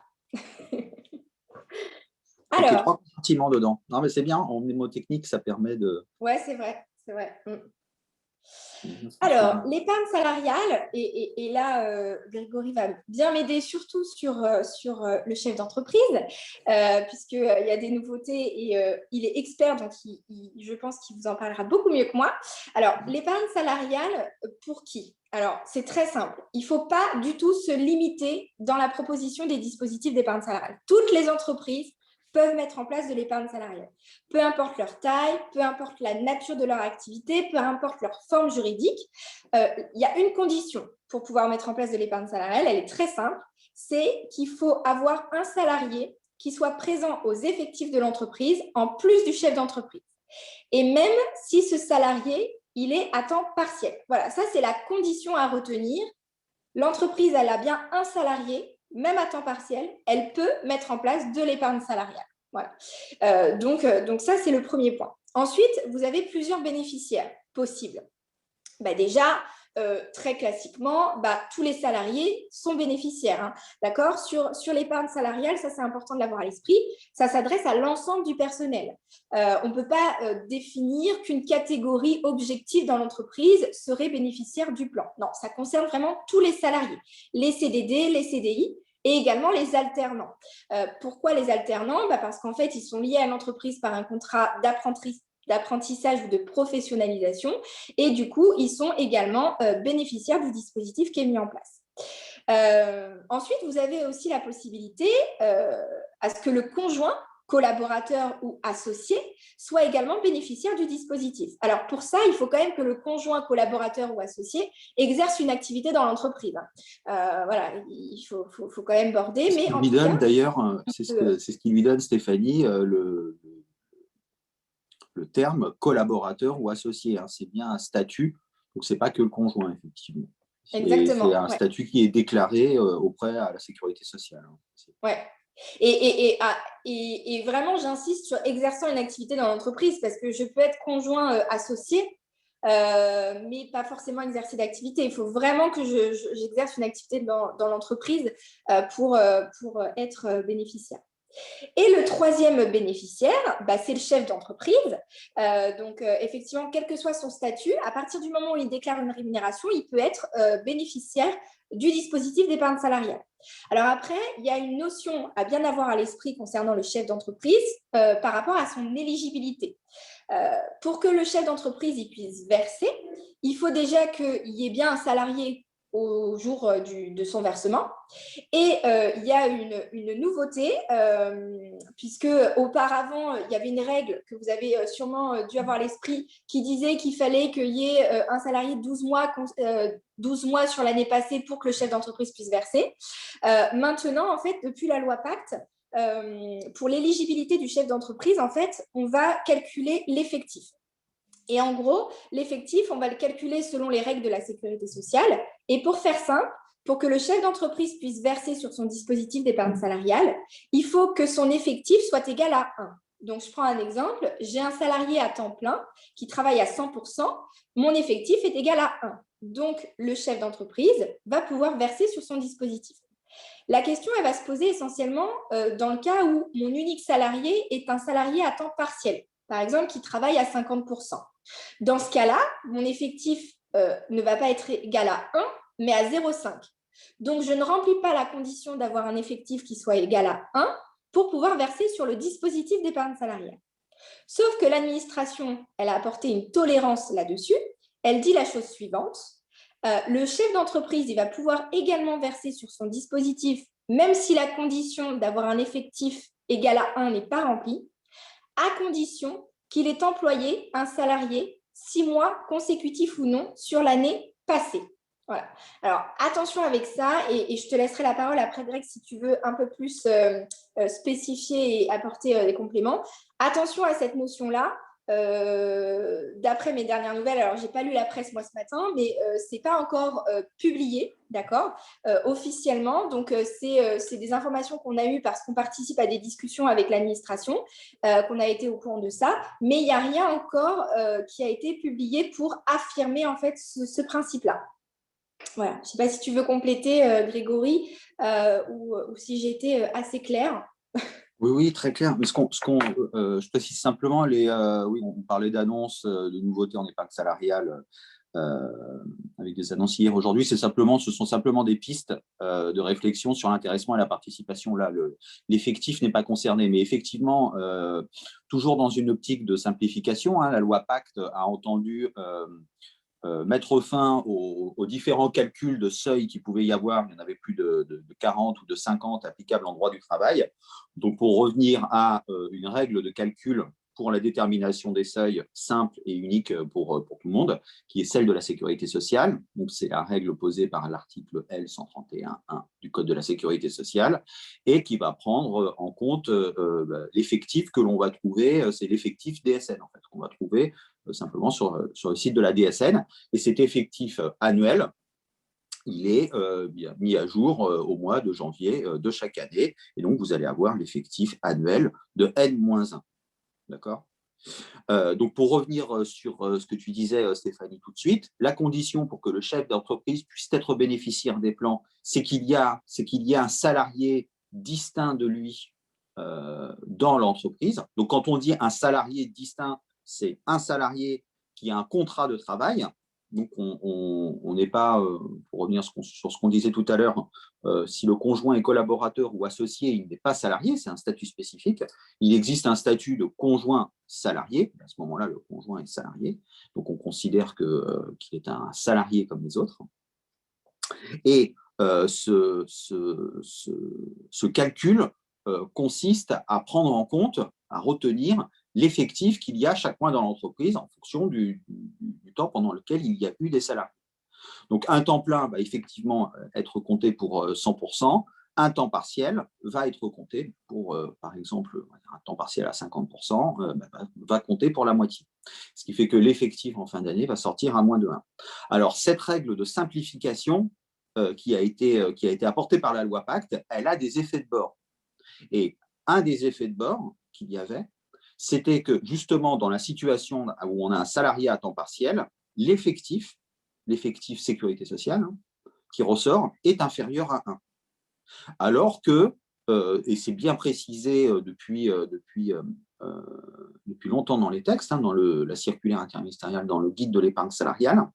Alors, il y a 3 compartiments dedans. Non, mais c'est bien, en mnémotechnique, ça permet de… Ouais, c'est vrai, c'est vrai. Alors, l'épargne salariale, et là, Grégory va bien m'aider surtout sur le chef d'entreprise, puisqu'il y a des nouveautés et il est expert, donc je pense qu'il vous en parlera beaucoup mieux que moi. Alors, l'épargne salariale, pour qui? Alors, c'est très simple. Il ne faut pas du tout se limiter dans la proposition des dispositifs d'épargne salariale. Toutes les entreprises peuvent mettre en place de l'épargne salariale. Peu importe leur taille, peu importe la nature de leur activité, peu importe leur forme juridique, il y a une condition pour pouvoir mettre en place de l'épargne salariale, elle est très simple, c'est qu'il faut avoir un salarié qui soit présent aux effectifs de l'entreprise en plus du chef d'entreprise. Et même si ce salarié, il est à temps partiel. Voilà, ça c'est la condition à retenir. L'entreprise, elle a bien un salarié, même à temps partiel, elle peut mettre en place de l'épargne salariale. Voilà. Donc ça, c'est le premier point. Ensuite, vous avez plusieurs bénéficiaires possibles. Déjà, très classiquement, tous les salariés sont bénéficiaires. Hein, d'accord ? Sur l'épargne salariale, ça, c'est important de l'avoir à l'esprit. Ça s'adresse à l'ensemble du personnel. On ne peut pas définir qu'une catégorie objective dans l'entreprise serait bénéficiaire du plan. Non, ça concerne vraiment tous les salariés, les CDD, les CDI et également les alternants. Pourquoi les alternants ? Parce qu'en fait, ils sont liés à l'entreprise par un contrat d'apprentissage ou de professionnalisation et du coup, ils sont également bénéficiaires du dispositif qui est mis en place. Ensuite, vous avez aussi la possibilité à ce que le conjoint, collaborateur ou associé soit également bénéficiaire du dispositif. Alors, pour ça, il faut quand même que le conjoint, collaborateur ou associé exerce une activité dans l'entreprise. Voilà, il faut quand même border. Mais en tout cas, d'ailleurs, c'est ce qui lui donne, Stéphanie, le terme collaborateur ou associé. Hein. C'est bien un statut, donc ce n'est pas que le conjoint, effectivement. Exactement. C'est un statut qui est déclaré auprès à la sécurité sociale. Ouais. Et vraiment, j'insiste sur exerçant une activité dans l'entreprise parce que je peux être conjoint associé, mais pas forcément exercer d'activité. Il faut vraiment que j'exerce une activité dans l'entreprise pour être bénéficiaire. Et le troisième bénéficiaire, c'est le chef d'entreprise. Donc, effectivement, quel que soit son statut, à partir du moment où il déclare une rémunération, il peut être bénéficiaire du dispositif d'épargne salariale. Alors après, il y a une notion à bien avoir à l'esprit concernant le chef d'entreprise par rapport à son éligibilité. Pour que le chef d'entreprise il puisse verser, il faut déjà qu'il y ait bien un salarié au jour de son versement. Et il y a une nouveauté, puisque auparavant, il y avait une règle que vous avez sûrement dû avoir à l'esprit qui disait qu'il fallait qu'il y ait un salarié de 12 mois sur l'année passée pour que le chef d'entreprise puisse verser. Maintenant, en fait, depuis la loi Pacte, pour l'éligibilité du chef d'entreprise, en fait, on va calculer l'effectif. Et en gros, l'effectif, on va le calculer selon les règles de la sécurité sociale. Et pour faire simple, pour que le chef d'entreprise puisse verser sur son dispositif d'épargne salariale, il faut que son effectif soit égal à 1. Donc, je prends un exemple. J'ai un salarié à temps plein qui travaille à 100%. Mon effectif est égal à 1. Donc, le chef d'entreprise va pouvoir verser sur son dispositif. La question, elle va se poser essentiellement dans le cas où mon unique salarié est un salarié à temps partiel, par exemple, qui travaille à 50%. Dans ce cas-là, mon effectif ne va pas être égal à 1, mais à 0,5. Donc, je ne remplis pas la condition d'avoir un effectif qui soit égal à 1 pour pouvoir verser sur le dispositif d'épargne salariale. Sauf que l'administration, elle a apporté une tolérance là-dessus. Elle dit la chose suivante. Le chef d'entreprise, il va pouvoir également verser sur son dispositif, même si la condition d'avoir un effectif égal à 1 n'est pas remplie, à condition qu'il ait employé un salarié 6 mois consécutifs ou non sur l'année passée. Voilà. Alors, attention avec ça, et je te laisserai la parole après, Greg, si tu veux un peu plus spécifier et apporter des compléments. Attention à cette notion-là. D'après mes dernières nouvelles, alors j'ai pas lu la presse moi ce matin, mais c'est pas encore publié, d'accord, officiellement. Donc c'est des informations qu'on a eues parce qu'on participe à des discussions avec l'administration, qu'on a été au courant de ça, mais il n'y a rien encore qui a été publié pour affirmer en fait ce principe-là. Voilà. Je ne sais pas si tu veux compléter, Grégory, ou si j'ai été assez claire. Oui, oui, très clair. Mais je précise simplement, oui, on parlait d'annonces, de nouveautés en épargne salariale avec des annonces hier, aujourd'hui. Ce sont simplement des pistes de réflexion sur l'intéressement et la participation. Là, l'effectif n'est pas concerné, mais effectivement, toujours dans une optique de simplification, la loi Pacte a entendu mettre fin aux différents calculs de seuil qu'il pouvait y avoir. Il y en avait plus de 40 ou de 50 applicables en droit du travail. Donc, pour revenir à une règle de calcul pour la détermination des seuils simple et unique pour tout le monde, qui est celle de la sécurité sociale. Donc, c'est la règle posée par l'article L131.1 du Code de la sécurité sociale et qui va prendre en compte l'effectif que l'on va trouver, c'est l'effectif DSN, en fait, qu'on va trouver simplement sur le site de la DSN. Et cet effectif annuel, il est mis à jour au mois de janvier de chaque année. Et donc, vous allez avoir l'effectif annuel de N-1. D'accord ? Donc, pour revenir sur ce que tu disais, Stéphanie, tout de suite, la condition pour que le chef d'entreprise puisse être bénéficiaire des plans, c'est qu'il y a un salarié distinct de lui dans l'entreprise. Donc, quand on dit un salarié distinct, c'est un salarié qui a un contrat de travail. Donc, on n'est pas, pour revenir sur ce qu'on disait tout à l'heure, si le conjoint est collaborateur ou associé, il n'est pas salarié, c'est un statut spécifique. Il existe un statut de conjoint salarié. À ce moment-là, le conjoint est salarié. Donc, on considère qu'il est un salarié comme les autres. Et ce calcul consiste à prendre en compte, à retenir l'effectif qu'il y a chaque mois dans l'entreprise en fonction du temps pendant lequel il y a eu des salariés. Donc, un temps plein va effectivement être compté pour 100%. Un temps partiel va être compté pour, par exemple, un temps partiel à 50%, va compter pour la moitié. Ce qui fait que l'effectif en fin d'année va sortir à moins de 1. Alors, cette règle de simplification qui a été apportée par la loi Pacte, elle a des effets de bord. Et un des effets de bord qu'il y avait, c'était que justement dans la situation où on a un salarié à temps partiel, l'effectif sécurité sociale qui ressort est inférieur à 1. Alors que, et c'est bien précisé depuis longtemps dans les textes, dans la circulaire interministérielle, dans le guide de l'épargne salariale,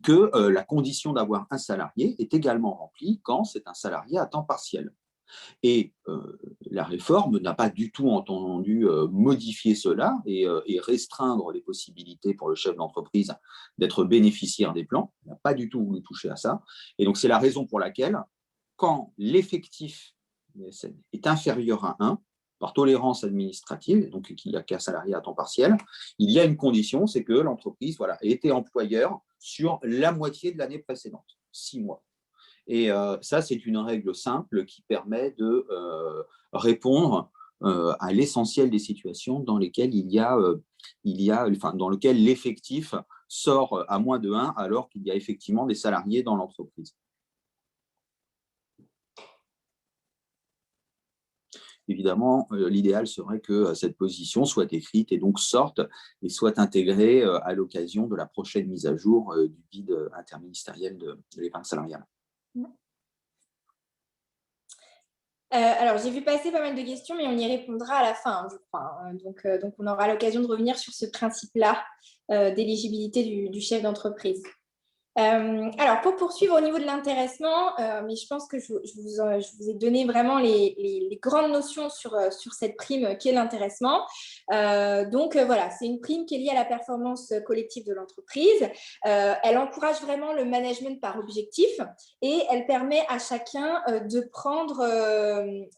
que la condition d'avoir un salarié est également remplie quand c'est un salarié à temps partiel. Et la réforme n'a pas du tout entendu modifier cela et restreindre les possibilités pour le chef d'entreprise d'être bénéficiaire des plans. Il n'a pas du tout voulu toucher à ça. Et donc, c'est la raison pour laquelle, quand l'effectif est inférieur à 1, par tolérance administrative, donc qu'il n'y a qu'un salarié à temps partiel, il y a une condition, c'est que l'entreprise ait été employeur sur la moitié de l'année précédente, 6 mois. Et ça, c'est une règle simple qui permet de répondre à l'essentiel des situations dans lesquelles dans lequel l'effectif sort à moins de 1 alors qu'il y a effectivement des salariés dans l'entreprise. évidemment, l'idéal serait que cette position soit écrite et donc sorte et soit intégrée à l'occasion de la prochaine mise à jour du guide interministériel de l'épargne salariale. Alors, j'ai vu passer pas mal de questions, mais on y répondra à la fin, je crois. Donc, on aura l'occasion de revenir sur ce principe-là d'éligibilité du chef d'entreprise. Alors, pour poursuivre au niveau de l'intéressement, mais je pense que je vous ai donné vraiment les grandes notions sur cette prime qu'est l'intéressement. Donc, voilà, c'est une prime qui est liée à la performance collective de l'entreprise. Elle encourage vraiment le management par objectif et elle permet à chacun de prendre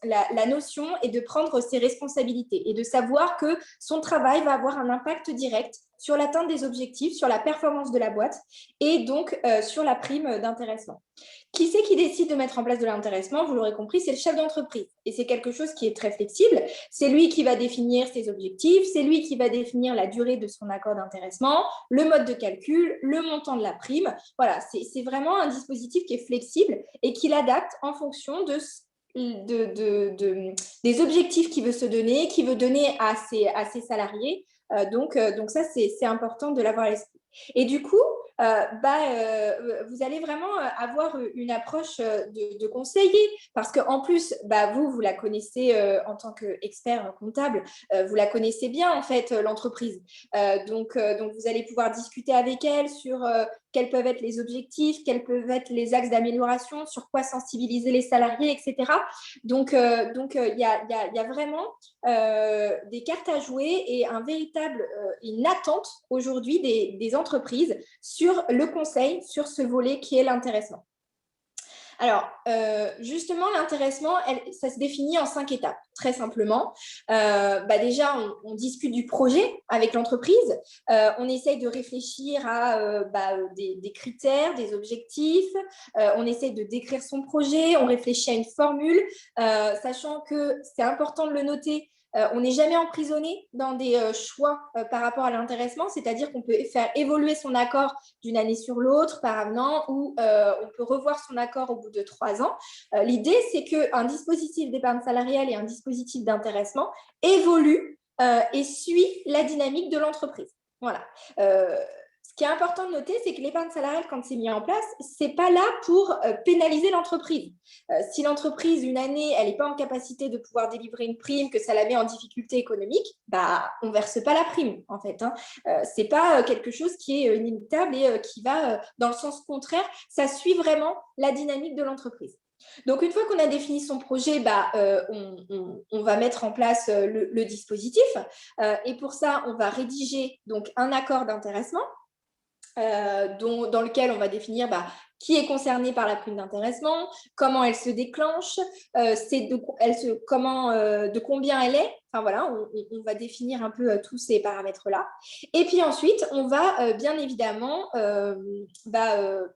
la notion et de prendre ses responsabilités et de savoir que son travail va avoir un impact direct sur l'atteinte des objectifs, sur la performance de la boîte et donc sur la prime d'intéressement. Qui c'est qui décide de mettre en place de l'intéressement? Vous l'aurez compris, c'est le chef d'entreprise. Et c'est quelque chose qui est très flexible. C'est lui qui va définir ses objectifs, c'est lui qui va définir la durée de son accord d'intéressement, le mode de calcul, le montant de la prime. Voilà, c'est vraiment un dispositif qui est flexible et qui l'adapte en fonction des objectifs qu'il veut se donner, qu'il veut donner à ses salariés. Donc ça, c'est important de l'avoir à l'esprit. Et du coup, vous allez vraiment avoir une approche de conseiller parce qu'en plus, vous la connaissez en tant qu'expert comptable, vous la connaissez bien en fait, l'entreprise. Donc, vous allez pouvoir discuter avec elle sur quels peuvent être les objectifs, quels peuvent être les axes d'amélioration, sur quoi sensibiliser les salariés, etc. Donc, il y a vraiment des cartes à jouer et une attente aujourd'hui des entreprises sur le conseil, sur ce volet qui est l'intéressement. Alors, justement, l'intéressement, ça se définit en 5 étapes, très simplement. Déjà, on discute du projet avec l'entreprise. On essaye de réfléchir à des critères, des objectifs. On essaye de décrire son projet. On réfléchit à une formule, sachant que c'est important de le noter. On n'est jamais emprisonné dans des choix par rapport à l'intéressement, c'est-à-dire qu'on peut faire évoluer son accord d'une année sur l'autre par avenant ou on peut revoir son accord au bout de 3 ans. L'idée, c'est qu'un dispositif d'épargne salariale et un dispositif d'intéressement évoluent et suit la dynamique de l'entreprise. Voilà. Ce qui est important de noter, c'est que l'épargne salariale, quand c'est mis en place, ce n'est pas là pour pénaliser l'entreprise. Si l'entreprise, une année, elle n'est pas en capacité de pouvoir délivrer une prime, que ça la met en difficulté économique, on ne verse pas la prime, en fait. Ce n'est pas quelque chose qui est inimitable et qui va dans le sens contraire. Ça suit vraiment la dynamique de l'entreprise. Donc, une fois qu'on a défini son projet, on va mettre en place le dispositif. Et pour ça, on va rédiger donc, un accord d'intéressement. Dans lequel on va définir qui est concerné par la prime d'intéressement, comment elle se déclenche, de combien elle est. Enfin voilà, on va définir un peu tous ces paramètres-là. Et puis ensuite, on va bien évidemment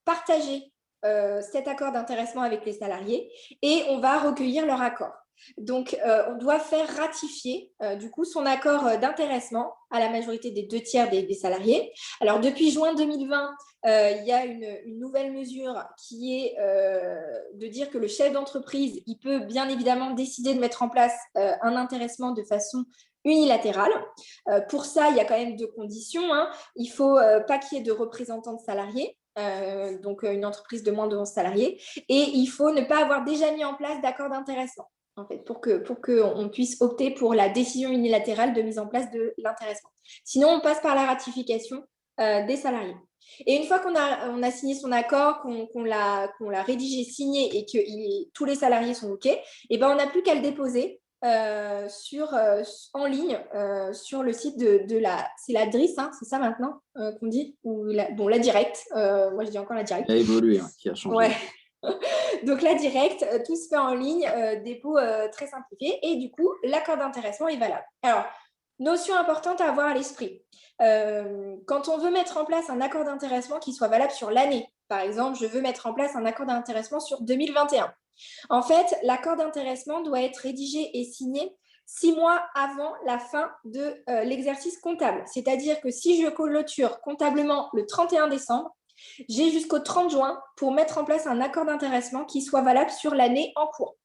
partager cet accord d'intéressement avec les salariés et on va recueillir leur accord. Donc, on doit faire ratifier du coup son accord d'intéressement à la majorité des 2/3 des salariés. Alors, depuis juin 2020, il y a une nouvelle mesure qui est de dire que le chef d'entreprise, il peut bien évidemment décider de mettre en place un intéressement de façon unilatérale. Pour ça, il y a quand même 2 conditions. Il ne faut pas qu'il y ait de représentants de salariés. Donc une entreprise de moins de 11 salariés et il faut ne pas avoir déjà mis en place d'accord d'intéressement en fait, pour qu'on puisse opter pour la décision unilatérale de mise en place de l'intéressement. Sinon, on passe par la ratification des salariés. Et une fois qu'on a signé son accord, qu'on l'a rédigé, signé et que tous les salariés sont OK, on n'a plus qu'à le déposer en ligne sur le site de la... C'est la DRIS, c'est ça maintenant qu'on dit ou la Directe. Moi, je dis encore la Directe. Il a évolué, qui a changé. Ouais. Donc, la Directe, tout se fait en ligne, dépôt très simplifié. Et du coup, l'accord d'intéressement est valable. Alors, notion importante à avoir à l'esprit. Quand on veut mettre en place un accord d'intéressement qui soit valable sur l'année, par exemple, je veux mettre en place un accord d'intéressement sur 2021. En fait, l'accord d'intéressement doit être rédigé et signé 6 mois avant la fin de l'exercice comptable. C'est-à-dire que si je clôture comptablement le 31 décembre, j'ai jusqu'au 30 juin pour mettre en place un accord d'intéressement qui soit valable sur l'année en cours.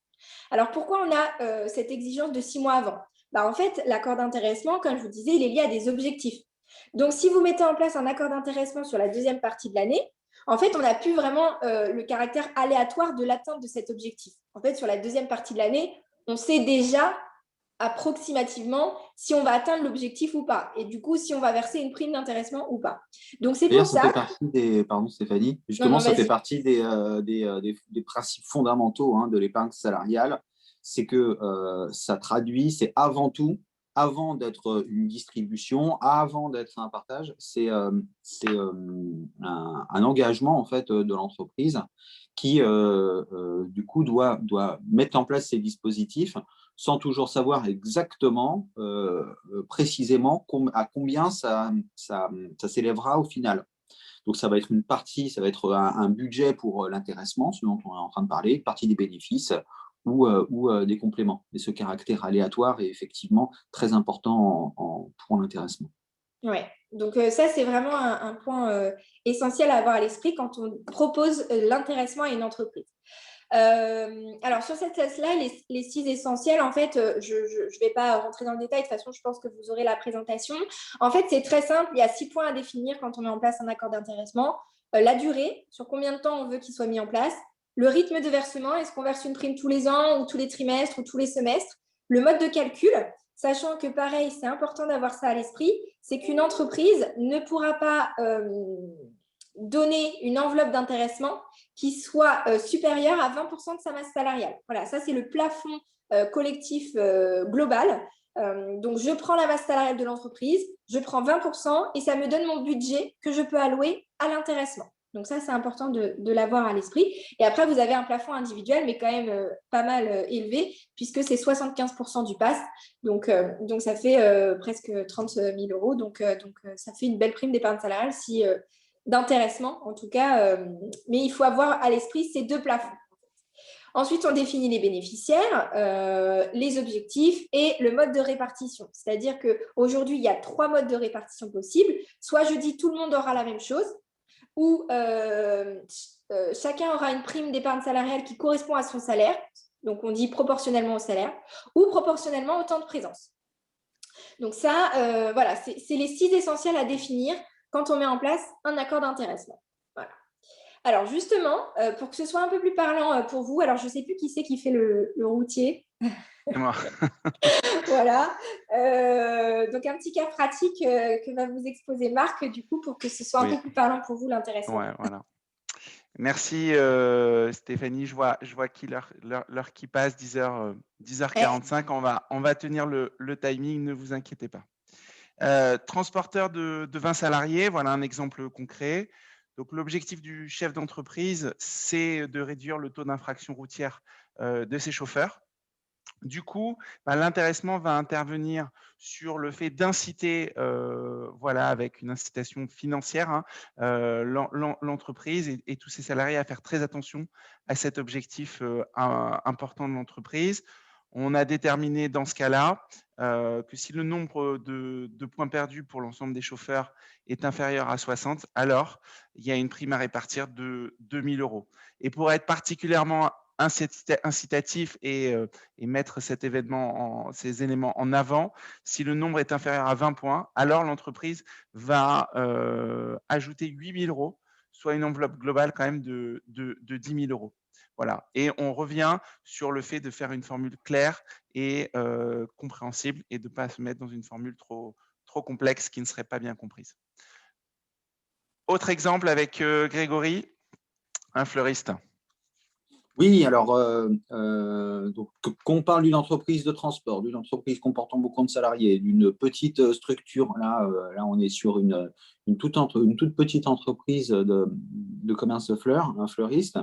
Alors, pourquoi on a cette exigence de 6 mois avant? En fait, l'accord d'intéressement, comme je vous disais, il est lié à des objectifs. Donc, si vous mettez en place un accord d'intéressement sur la deuxième partie de l'année, en fait, on n'a plus vraiment le caractère aléatoire de l'atteinte de cet objectif. En fait, sur la deuxième partie de l'année, on sait déjà approximativement si on va atteindre l'objectif ou pas. Et du coup, si on va verser une prime d'intéressement ou pas. Donc, c'est pour ça ça… fait partie des… Pardon Stéphanie, justement, Non, ça fait partie des principes fondamentaux de l'épargne salariale. C'est que ça traduit, c'est avant tout, avant d'être une distribution, avant d'être un partage, c'est un engagement en fait de l'entreprise qui, du coup, doit mettre en place ces dispositifs sans toujours savoir exactement, précisément à combien ça s'élèvera au final. Donc, ça va être une partie, ça va être un budget pour l'intéressement, ce dont on est en train de parler, une partie des bénéfices ou des compléments. Et ce caractère aléatoire est effectivement très important pour l'intéressement. Oui, donc ça, c'est vraiment un point essentiel à avoir à l'esprit quand on propose l'intéressement à une entreprise. Alors, sur cette thèse-là, les 6 essentiels, en fait, je ne vais pas rentrer dans le détail. De toute façon, je pense que vous aurez la présentation. En fait, c'est très simple. Il y a 6 points à définir quand on met en place un accord d'intéressement. La durée, sur combien de temps on veut qu'il soit mis en place. Le rythme de versement, est-ce qu'on verse une prime tous les ans ou tous les trimestres ou tous les semestres. Le mode de calcul, sachant que, pareil, c'est important d'avoir ça à l'esprit, c'est qu'une entreprise ne pourra pas donner une enveloppe d'intéressement qui soit supérieure à 20% de sa masse salariale. Voilà, ça, c'est le plafond collectif global. Donc, je prends la masse salariale de l'entreprise, je prends 20% et ça me donne mon budget que je peux allouer à l'intéressement. Donc, ça, c'est important de l'avoir à l'esprit. Et après, vous avez un plafond individuel, mais quand même pas mal élevé, puisque c'est 75% du PAS. Donc, ça fait presque 30 000 €. Donc, ça fait une belle prime d'épargne salariale d'intéressement, en tout cas. Mais il faut avoir à l'esprit ces 2 plafonds. Ensuite, on définit les bénéficiaires, les objectifs et le mode de répartition. C'est-à-dire qu'aujourd'hui, il y a 3 modes de répartition possibles. Soit je dis tout le monde aura la même chose, ou chacun aura une prime d'épargne salariale qui correspond à son salaire, donc on dit proportionnellement au salaire, ou proportionnellement au temps de présence. Donc ça, voilà, c'est les 6 essentiels à définir quand on met en place un accord d'intéressement. Voilà. Alors justement, pour que ce soit un peu plus parlant pour vous, alors je ne sais plus qui c'est qui fait le routier. C'est moi. Voilà. Donc un petit cas pratique que va vous exposer Marc, du coup, pour que ce soit un peu plus parlant pour vous, l'intéressement. Ouais, voilà. Merci Stéphanie, je vois l'heure qui passe, 10h45, on va tenir le timing, ne vous inquiétez pas. Transporteur de 20 salariés, voilà un exemple concret. Donc l'objectif du chef d'entreprise, c'est de réduire le taux d'infraction routière de ses chauffeurs. Du coup, l'intéressement va intervenir sur le fait d'inciter, voilà, avec une incitation financière, l'entreprise et tous ses salariés à faire très attention à cet objectif important de l'entreprise. On a déterminé dans ce cas-là que si le nombre de points perdus pour l'ensemble des chauffeurs est inférieur à 60, alors il y a une prime à répartir de 2 000 €. Et pour être particulièrement incitatif et mettre ces éléments en avant, si le nombre est inférieur à 20 points, alors l'entreprise va ajouter 8 000 €, soit une enveloppe globale quand même de 10 000 €. Voilà. Et on revient sur le fait de faire une formule claire et compréhensible et de ne pas se mettre dans une formule trop complexe qui ne serait pas bien comprise. Autre exemple avec Grégory, un fleuriste. Oui, alors, donc, quand on parle d'une entreprise de transport, d'une entreprise comportant beaucoup de salariés, d'une petite structure, là on est sur une toute petite entreprise de commerce de fleurs, un fleuriste.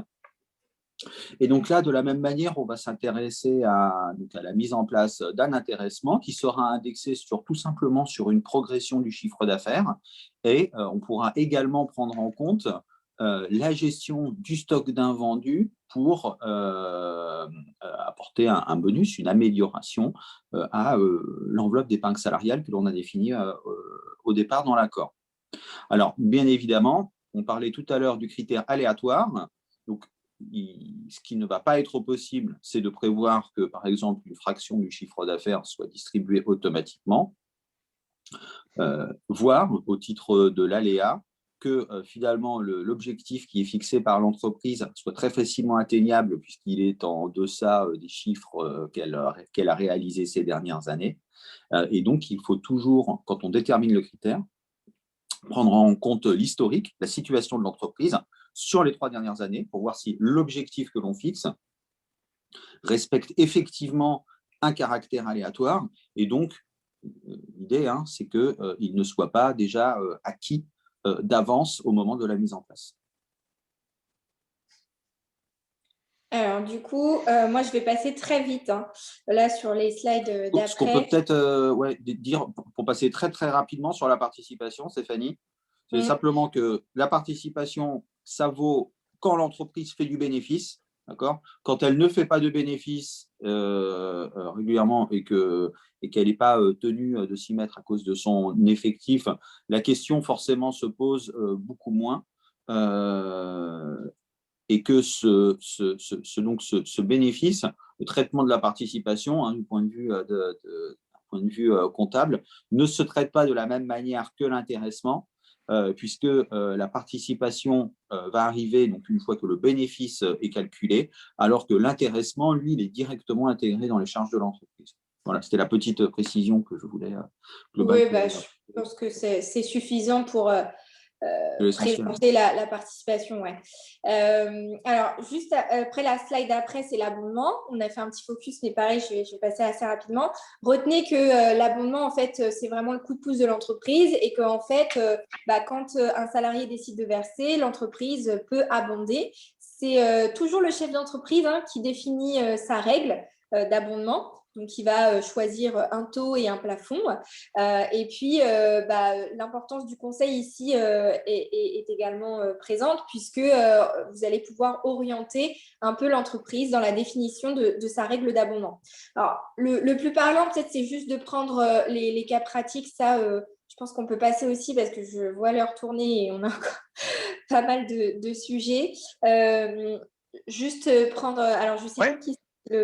Et donc là, de la même manière, on va s'intéresser à la mise en place d'un intéressement qui sera indexé tout simplement sur une progression du chiffre d'affaires. Et on pourra également prendre en compte la gestion du stock d'invendus pour apporter un bonus, une amélioration à l'enveloppe d'épargne salariale que l'on a définie au départ dans l'accord. Alors, bien évidemment, on parlait tout à l'heure du critère aléatoire. Donc, ce qui ne va pas être possible, c'est de prévoir que, par exemple, une fraction du chiffre d'affaires soit distribuée automatiquement, voire, au titre de l'aléa, que finalement l'objectif qui est fixé par l'entreprise soit très facilement atteignable puisqu'il est en deçà des chiffres qu'elle a réalisés ces dernières années. Et donc, il faut toujours, quand on détermine le critère, prendre en compte l'historique, la situation de l'entreprise sur les 3 dernières années pour voir si l'objectif que l'on fixe respecte effectivement un caractère aléatoire. Et donc, l'idée, c'est qu'il ne soit pas déjà acquis d'avance au moment de la mise en place. Alors, du coup, moi, je vais passer très vite là sur les slides d'après. Ce qu'on peut peut-être dire, pour passer très, très rapidement sur la participation, Stéphanie, c'est simplement que la participation, ça vaut quand l'entreprise fait du bénéfice. Quand elle ne fait pas de bénéfice régulièrement et qu'elle n'est pas tenue de s'y mettre à cause de son effectif, la question forcément se pose beaucoup moins. Et que ce bénéfice, le traitement de la participation, du point de vue, comptable, ne se traite pas de la même manière que l'intéressement, puisque la participation va arriver donc, une fois que le bénéfice est calculé, alors que l'intéressement, lui, il est directement intégré dans les charges de l'entreprise. Voilà, c'était la petite précision que je voulais globalement. Oui, je pense que c'est suffisant pour présenter la participation. Ouais. Alors, juste après la slide d'après, c'est l'abondement. On a fait un petit focus, mais pareil, je vais passer assez rapidement. Retenez que l'abondement, en fait, c'est vraiment le coup de pouce de l'entreprise et qu'en fait, quand un salarié décide de verser, l'entreprise peut abonder. C'est toujours le chef d'entreprise qui définit sa règle d'abondement. Donc, il va choisir un taux et un plafond. Et puis, l'importance du conseil ici est également présente puisque vous allez pouvoir orienter un peu l'entreprise dans la définition de sa règle d'abondement. Alors, le plus parlant, peut-être, c'est juste de prendre les cas pratiques. Ça, je pense qu'on peut passer aussi parce que je vois l'heure tourner et on a encore pas mal de sujets. Juste prendre… Alors, je ne sais pas qui…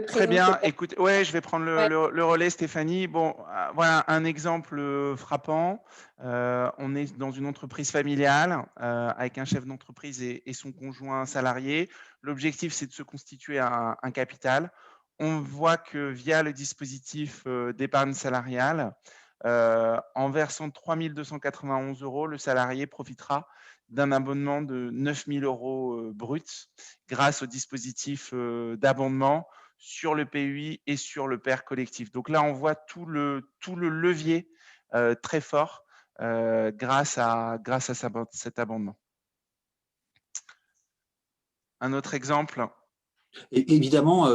Très bien. Écoute, je vais prendre le relais, Stéphanie. Bon, voilà un exemple frappant. On est dans une entreprise familiale avec un chef d'entreprise et son conjoint salarié. L'objectif, c'est de se constituer un capital. On voit que via le dispositif d'épargne salariale, en versant 3 291 €, le salarié profitera d'un abonnement de 9 000 € bruts grâce au dispositif d'abondement sur le PUI et sur le PER collectif. Donc là, on voit tout le levier très fort grâce à cet abondement. Un autre exemple. Et évidemment,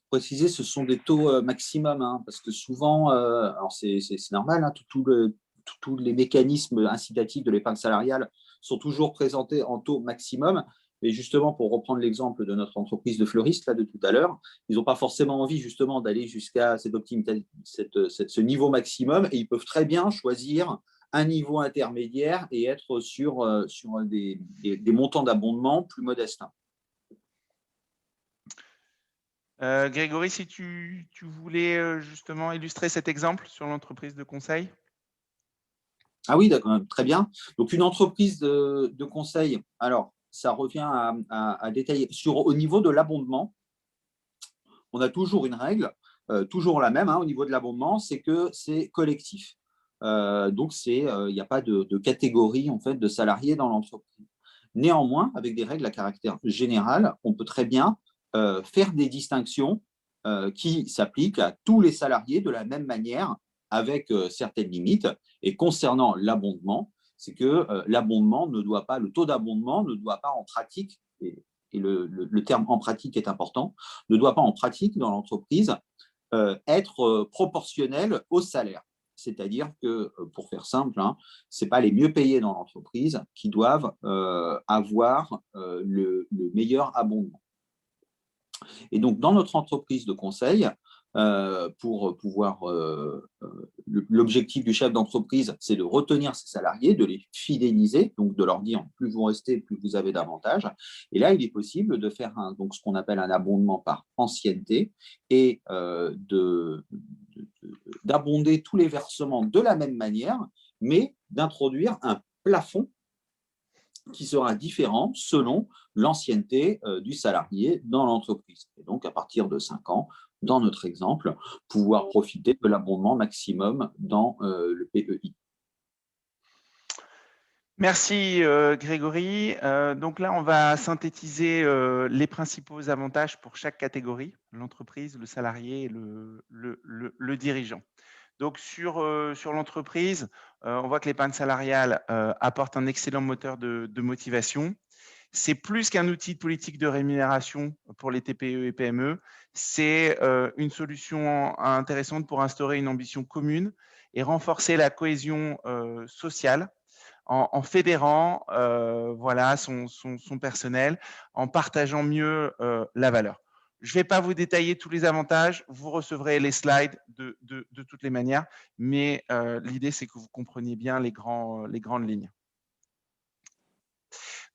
préciser, ce sont des taux maximum, parce que souvent, alors c'est normal, tous les mécanismes incitatifs de l'épargne salariale sont toujours présentés en taux maximum. Mais justement, pour reprendre l'exemple de notre entreprise de fleuriste de tout à l'heure, ils n'ont pas forcément envie justement d'aller jusqu'à ce niveau maximum et ils peuvent très bien choisir un niveau intermédiaire et être sur des montants d'abondement plus modestes. Grégory, si tu voulais justement illustrer cet exemple sur l'entreprise de conseil. Ah oui, d'accord, très bien. Donc, une entreprise de conseil, alors, ça revient à détailler. Au niveau de l'abondement, on a toujours une règle, toujours la même au niveau de l'abondement, c'est que c'est collectif. Donc, il n'y a pas de catégorie en fait, de salariés dans l'entreprise. Néanmoins, avec des règles à caractère général, on peut très bien faire des distinctions qui s'appliquent à tous les salariés de la même manière, avec certaines limites. Et concernant l'abondement, c'est que l'abondement ne doit pas, le taux d'abondement ne doit pas en pratique, et le terme en pratique est important, ne doit pas en pratique dans l'entreprise être proportionnel au salaire. C'est-à-dire que, pour faire simple, ce n'est pas les mieux payés dans l'entreprise qui doivent avoir le meilleur abondement. Et donc, dans notre entreprise de conseil, pour pouvoir… L'objectif du chef d'entreprise, c'est de retenir ses salariés, de les fidéliser, donc de leur dire plus vous restez, plus vous avez d'avantages. Et là, il est possible de faire donc ce qu'on appelle un abondement par ancienneté et d'abonder tous les versements de la même manière, mais d'introduire un plafond qui sera différent selon l'ancienneté du salarié dans l'entreprise. Et donc, à partir de 5 ans, dans notre exemple, pouvoir profiter de l'abondement maximum dans le PEI. Merci Grégory. Donc là, on va synthétiser les principaux avantages pour chaque catégorie, l'entreprise, le salarié et le dirigeant. Donc sur l'entreprise, on voit que l'épargne salariale apporte un excellent moteur de motivation. C'est plus qu'un outil de politique de rémunération pour les TPE et PME. C'est une solution intéressante pour instaurer une ambition commune et renforcer la cohésion sociale en fédérant voilà, son personnel, en partageant mieux la valeur. Je ne vais pas vous détailler tous les avantages, vous recevrez les slides de toutes les manières, mais l'idée, c'est que vous compreniez bien les grandes lignes.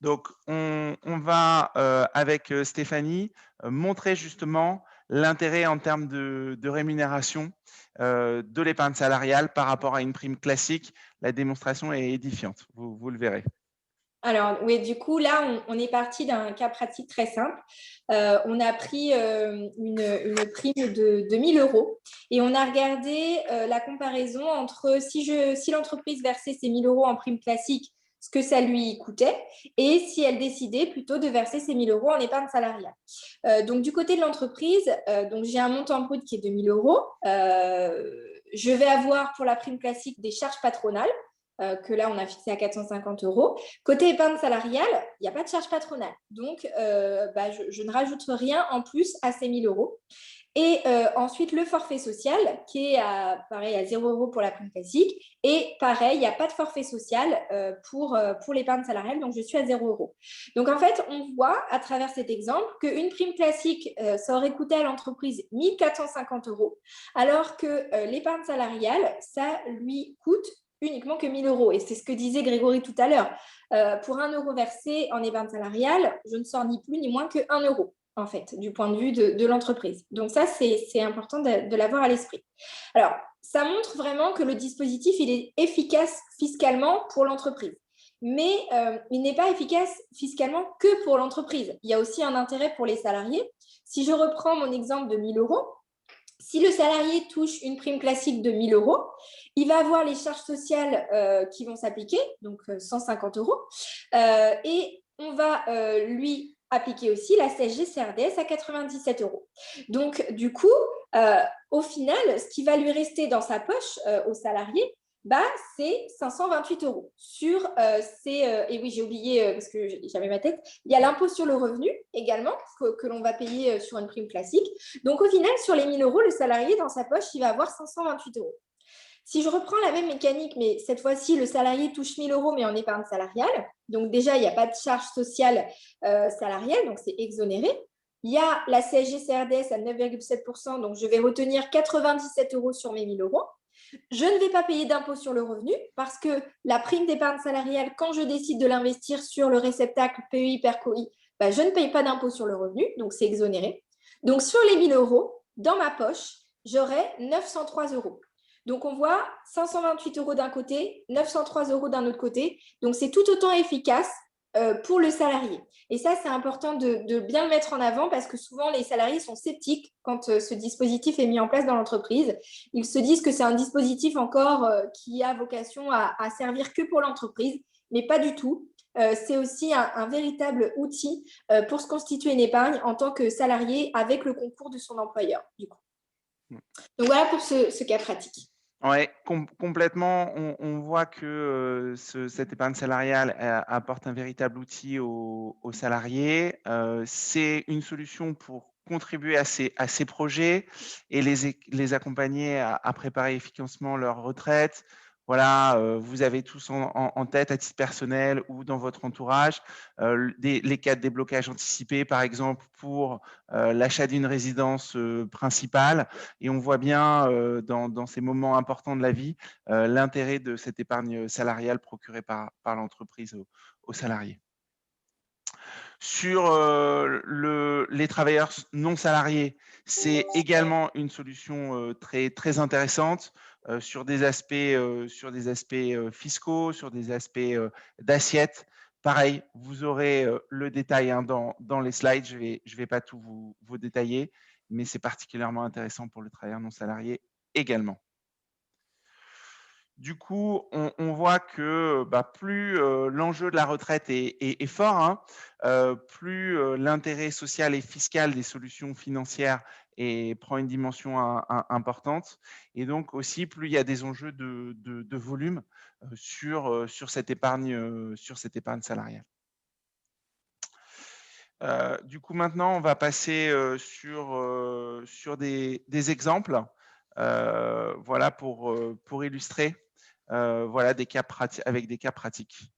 Donc, on va, avec Stéphanie, montrer justement l'intérêt en termes de rémunération de l'épargne salariale par rapport à une prime classique. La démonstration est édifiante, vous le verrez. Alors, oui, du coup, là, on est parti d'un cas pratique très simple. On a pris une prime de 1 000 € et on a regardé la comparaison entre si l'entreprise versait ces 1 000 € en prime classique, ce que ça lui coûtait, et si elle décidait plutôt de verser ces 1 000 € en épargne salariale. Donc, du côté de l'entreprise, donc j'ai un montant brut qui est de 1 000 €. Je vais avoir pour la prime classique des charges patronales, que là, on a fixé à 450 €. Côté épargne salariale, il n'y a pas de charge patronale. Donc, je ne rajoute rien en plus à ces 1 000 €. Et ensuite, le forfait social, qui est pareil à 0 € pour la prime classique. Et pareil, il n'y a pas de forfait social pour l'épargne salariale, donc je suis à 0 €. Donc, en fait, on voit à travers cet exemple qu'une prime classique, ça aurait coûté à l'entreprise 1 450 €, alors que l'épargne salariale, ça lui coûte uniquement que 1 000 €. Et c'est ce que disait Grégory tout à l'heure. Pour 1 € versé en épargne salariale, je ne sors ni plus ni moins que 1 €, en fait, du point de vue de l'entreprise. Donc ça, c'est important de l'avoir à l'esprit. Alors, ça montre vraiment que le dispositif, il est efficace fiscalement pour l'entreprise. Mais il n'est pas efficace fiscalement que pour l'entreprise. Il y a aussi un intérêt pour les salariés. Si je reprends mon exemple de 1 000 €, si le salarié touche une prime classique de 1 000 €, il va avoir les charges sociales qui vont s'appliquer, donc 150 €. Et on va lui appliquer aussi la CSG-CRDS à 97 €. Donc, du coup, au final, ce qui va lui rester dans sa poche au salarié, c'est 528 € sur et oui, j'ai oublié parce que j'avais ma tête, il y a l'impôt sur le revenu également que l'on va payer sur une prime classique. Donc, au final, sur les 1 000 €, le salarié, dans sa poche, il va avoir 528 €. Si je reprends la même mécanique, mais cette fois-ci, le salarié touche 1 000 € mais en épargne salariale, donc déjà, il n'y a pas de charge sociale salariale, donc c'est exonéré. Il y a la CSG-CRDS à 9,7 %, donc je vais retenir 97 € sur mes 1 000 €. Je ne vais pas payer d'impôt sur le revenu parce que la prime d'épargne salariale, quand je décide de l'investir sur le réceptacle PEI, PERCOI, je ne paye pas d'impôt sur le revenu, donc c'est exonéré. Donc, sur les 1 000 €, dans ma poche, j'aurai 903 €. Donc, on voit 528 € d'un côté, 903 € d'un autre côté. Donc, c'est tout autant efficace pour le salarié. Et ça, c'est important de bien le mettre en avant parce que souvent, les salariés sont sceptiques quand ce dispositif est mis en place dans l'entreprise. Ils se disent que c'est un dispositif encore qui a vocation à servir que pour l'entreprise, mais pas du tout. C'est aussi un véritable outil pour se constituer une épargne en tant que salarié avec le concours de son employeur, du coup. Donc, voilà pour ce cas pratique. Oui, complètement. On voit que cette épargne salariale apporte un véritable outil aux salariés. C'est une solution pour contribuer à ces projets et les accompagner à préparer efficacement leur retraite, voilà, vous avez tous en tête à titre personnel ou dans votre entourage, les cas de déblocage anticipé, par exemple, pour l'achat d'une résidence principale. Et on voit bien dans ces moments importants de la vie l'intérêt de cette épargne salariale procurée par l'entreprise aux salariés. Sur les travailleurs non salariés, c'est également une solution très, très intéressante sur des aspects fiscaux, sur des aspects d'assiette. Pareil, vous aurez le détail dans les slides. Je vais pas tout vous détailler, mais c'est particulièrement intéressant pour le travailleur non salarié également. Du coup, on voit que plus l'enjeu de la retraite est fort, hein, plus l'intérêt social et fiscal des solutions financières prend une dimension importante. Et donc aussi, plus il y a des enjeux de volume sur cette épargne salariale. Du coup, maintenant, on va passer sur des exemples, voilà, pour illustrer. Voilà, avec des cas pratiques.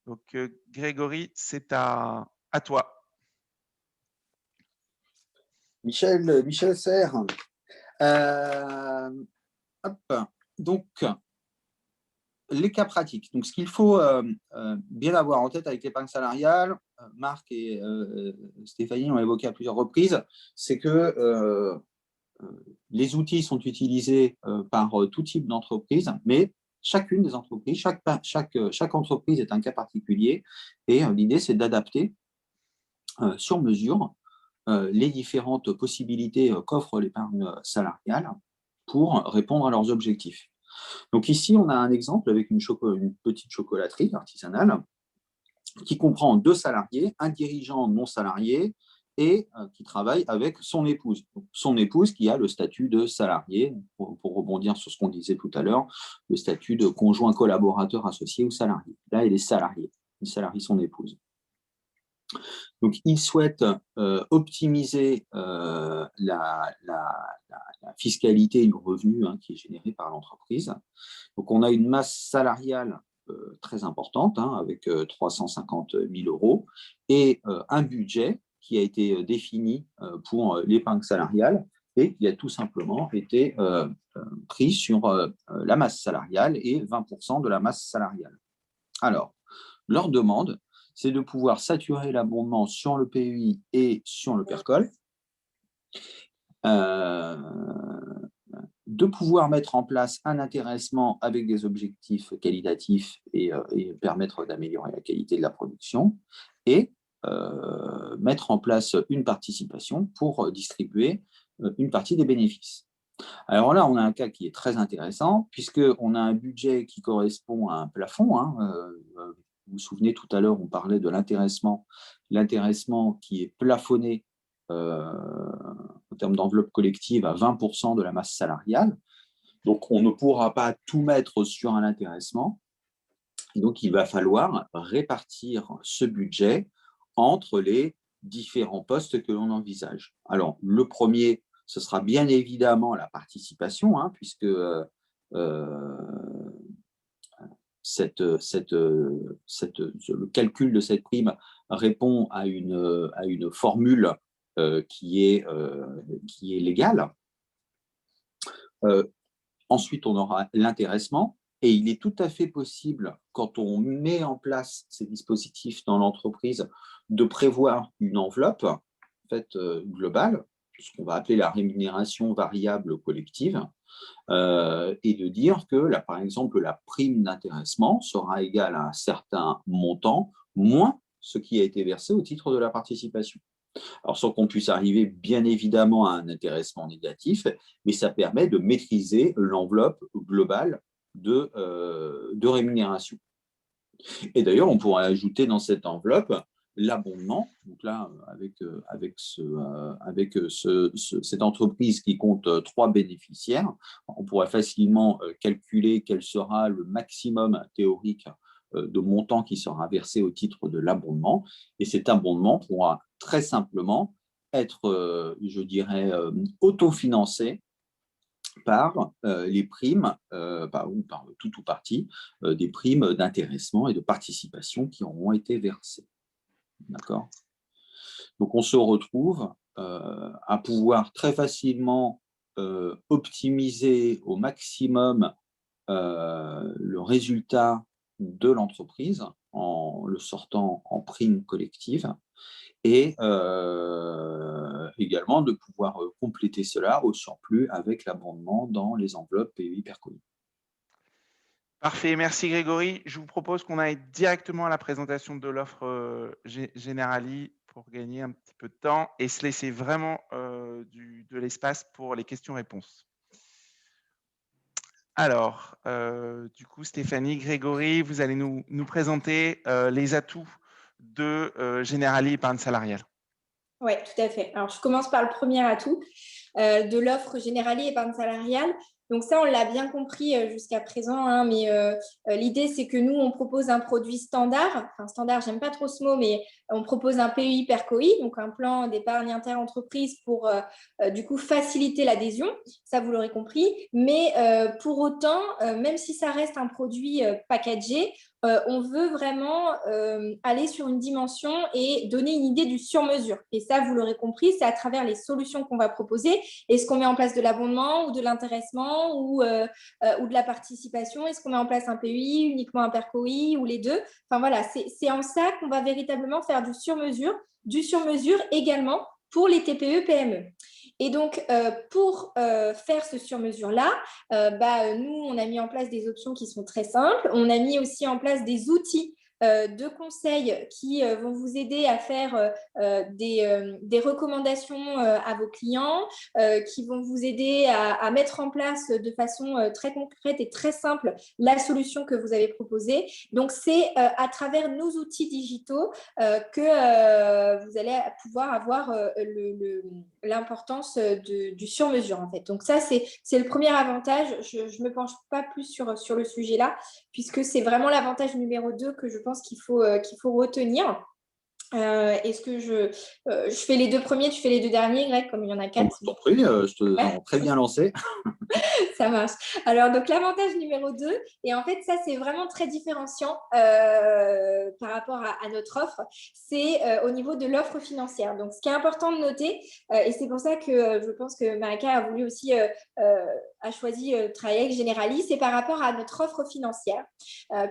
Donc, Grégory, c'est à toi. Michel Serre. Donc, les cas pratiques. Donc, ce qu'il faut bien avoir en tête avec l'épargne salariale, Marc et Stéphanie l'ont évoqué à plusieurs reprises, c'est que les outils sont utilisés par tout type d'entreprise, mais chacune des entreprises, chaque entreprise est un cas particulier, et l'idée, c'est d'adapter sur mesure les différentes possibilités qu'offre l'épargne salariale pour répondre à leurs objectifs. Donc ici, on a un exemple avec une petite chocolaterie artisanale qui comprend 2 salariés, un dirigeant non salarié et qui travaille avec son épouse. Donc, son épouse qui a le statut de salarié, pour rebondir sur ce qu'on disait tout à l'heure, le statut de conjoint collaborateur associé ou salarié. Là, il est salarié, il salarie son épouse. Donc, il souhaite optimiser la fiscalité du revenu qui est généré par l'entreprise. Donc, on a une masse salariale très importante, avec 350 000 euros, et un budget qui a été défini pour l'épargne salariale et qui a tout simplement été pris sur la masse salariale et 20% de la masse salariale. Alors, leur demande, c'est de pouvoir saturer l'abondement sur le PEI et sur le PERCOL, de pouvoir mettre en place un intéressement avec des objectifs qualitatifs et permettre d'améliorer la qualité de la production, et mettre en place une participation pour distribuer une partie des bénéfices. Alors là, on a un cas qui est très intéressant, puisqu'on a un budget qui correspond à un plafond. Vous vous souvenez, tout à l'heure, on parlait de l'intéressement qui est plafonné en termes d'enveloppe collective à 20% de la masse salariale. Donc, on ne pourra pas tout mettre sur un intéressement. Et donc, il va falloir répartir ce budget entre les différents postes que l'on envisage. Alors, le premier, ce sera bien évidemment la participation, puisque le calcul de cette prime répond à une formule qui est légale. Ensuite, on aura l'intéressement, et il est tout à fait possible, quand on met en place ces dispositifs dans l'entreprise, de prévoir une enveloppe globale, ce qu'on va appeler la rémunération variable collective, et de dire que, là, par exemple, la prime d'intéressement sera égale à un certain montant, moins ce qui a été versé au titre de la participation. Alors, sans qu'on puisse arriver, bien évidemment, à un intéressement négatif, mais ça permet de maîtriser l'enveloppe globale de rémunération. Et d'ailleurs, on pourrait ajouter dans cette enveloppe l'abondement. Donc là, avec cette entreprise qui compte 3 bénéficiaires, on pourrait facilement calculer quel sera le maximum théorique de montant qui sera versé au titre de l'abondement. Et cet abondement pourra très simplement être, je dirais, autofinancé par les primes, par tout ou partie des primes d'intéressement et de participation qui auront été versées. D'accord ? Donc, on se retrouve à pouvoir très facilement optimiser au maximum le résultat de l'entreprise en le sortant en prime collective et également de pouvoir compléter cela au surplus avec l'abondement dans les enveloppes PEI Percolis. Parfait, merci Grégory. Je vous propose qu'on aille directement à la présentation de l'offre Generali pour gagner un petit peu de temps et se laisser vraiment de l'espace pour les questions-réponses. Alors, du coup, Stéphanie, Grégory, vous allez nous présenter les atouts de Generali Épargne Salariale. Oui, tout à fait. Alors, je commence par le premier atout de l'offre Generali Épargne Salariale. Donc ça, on l'a bien compris jusqu'à présent, hein, mais l'idée, c'est que nous, on propose un produit standard. Enfin, standard, j'aime pas trop ce mot, mais on propose un PEI Percolis, donc un plan d'épargne inter-entreprise pour du coup faciliter l'adhésion. Ça, vous l'aurez compris. Mais pour autant, même si ça reste un produit packagé, on veut vraiment aller sur une dimension et donner une idée du sur-mesure. Et ça, vous l'aurez compris, c'est à travers les solutions qu'on va proposer. Est-ce qu'on met en place de l'abondement ou de l'intéressement ou de la participation? Est-ce qu'on met en place un PEI, uniquement un PERCOI ou les deux? Enfin voilà, c'est en ça qu'on va véritablement faire du sur-mesure également pour les TPE-PME. Et donc, pour faire ce sur-mesure-là, nous, on a mis en place des options qui sont très simples. On a mis aussi en place des outils de conseils qui vont vous aider à faire des recommandations à vos clients, qui vont vous aider à mettre en place de façon très concrète et très simple la solution que vous avez proposée. Donc, c'est à travers nos outils digitaux que vous allez pouvoir avoir l'importance du sur-mesure, en fait. Donc, ça, c'est le premier avantage. Je ne me penche pas plus sur le sujet-là, puisque c'est vraiment l'avantage numéro 2 que je pense qu'il faut retenir. Est-ce que je fais les deux premiers, tu fais les deux derniers, Greg, comme il y en a 4? Je t'en prie, je te sens très bien lancé. Ça marche. Alors, donc, l'avantage numéro 2, et en fait, ça, c'est vraiment très différenciant par rapport à notre offre, c'est au niveau de l'offre financière. Donc, ce qui est important de noter, et c'est pour ça que je pense que Marika a voulu aussi, a choisi de travailler avec Generali, c'est par rapport à notre offre financière.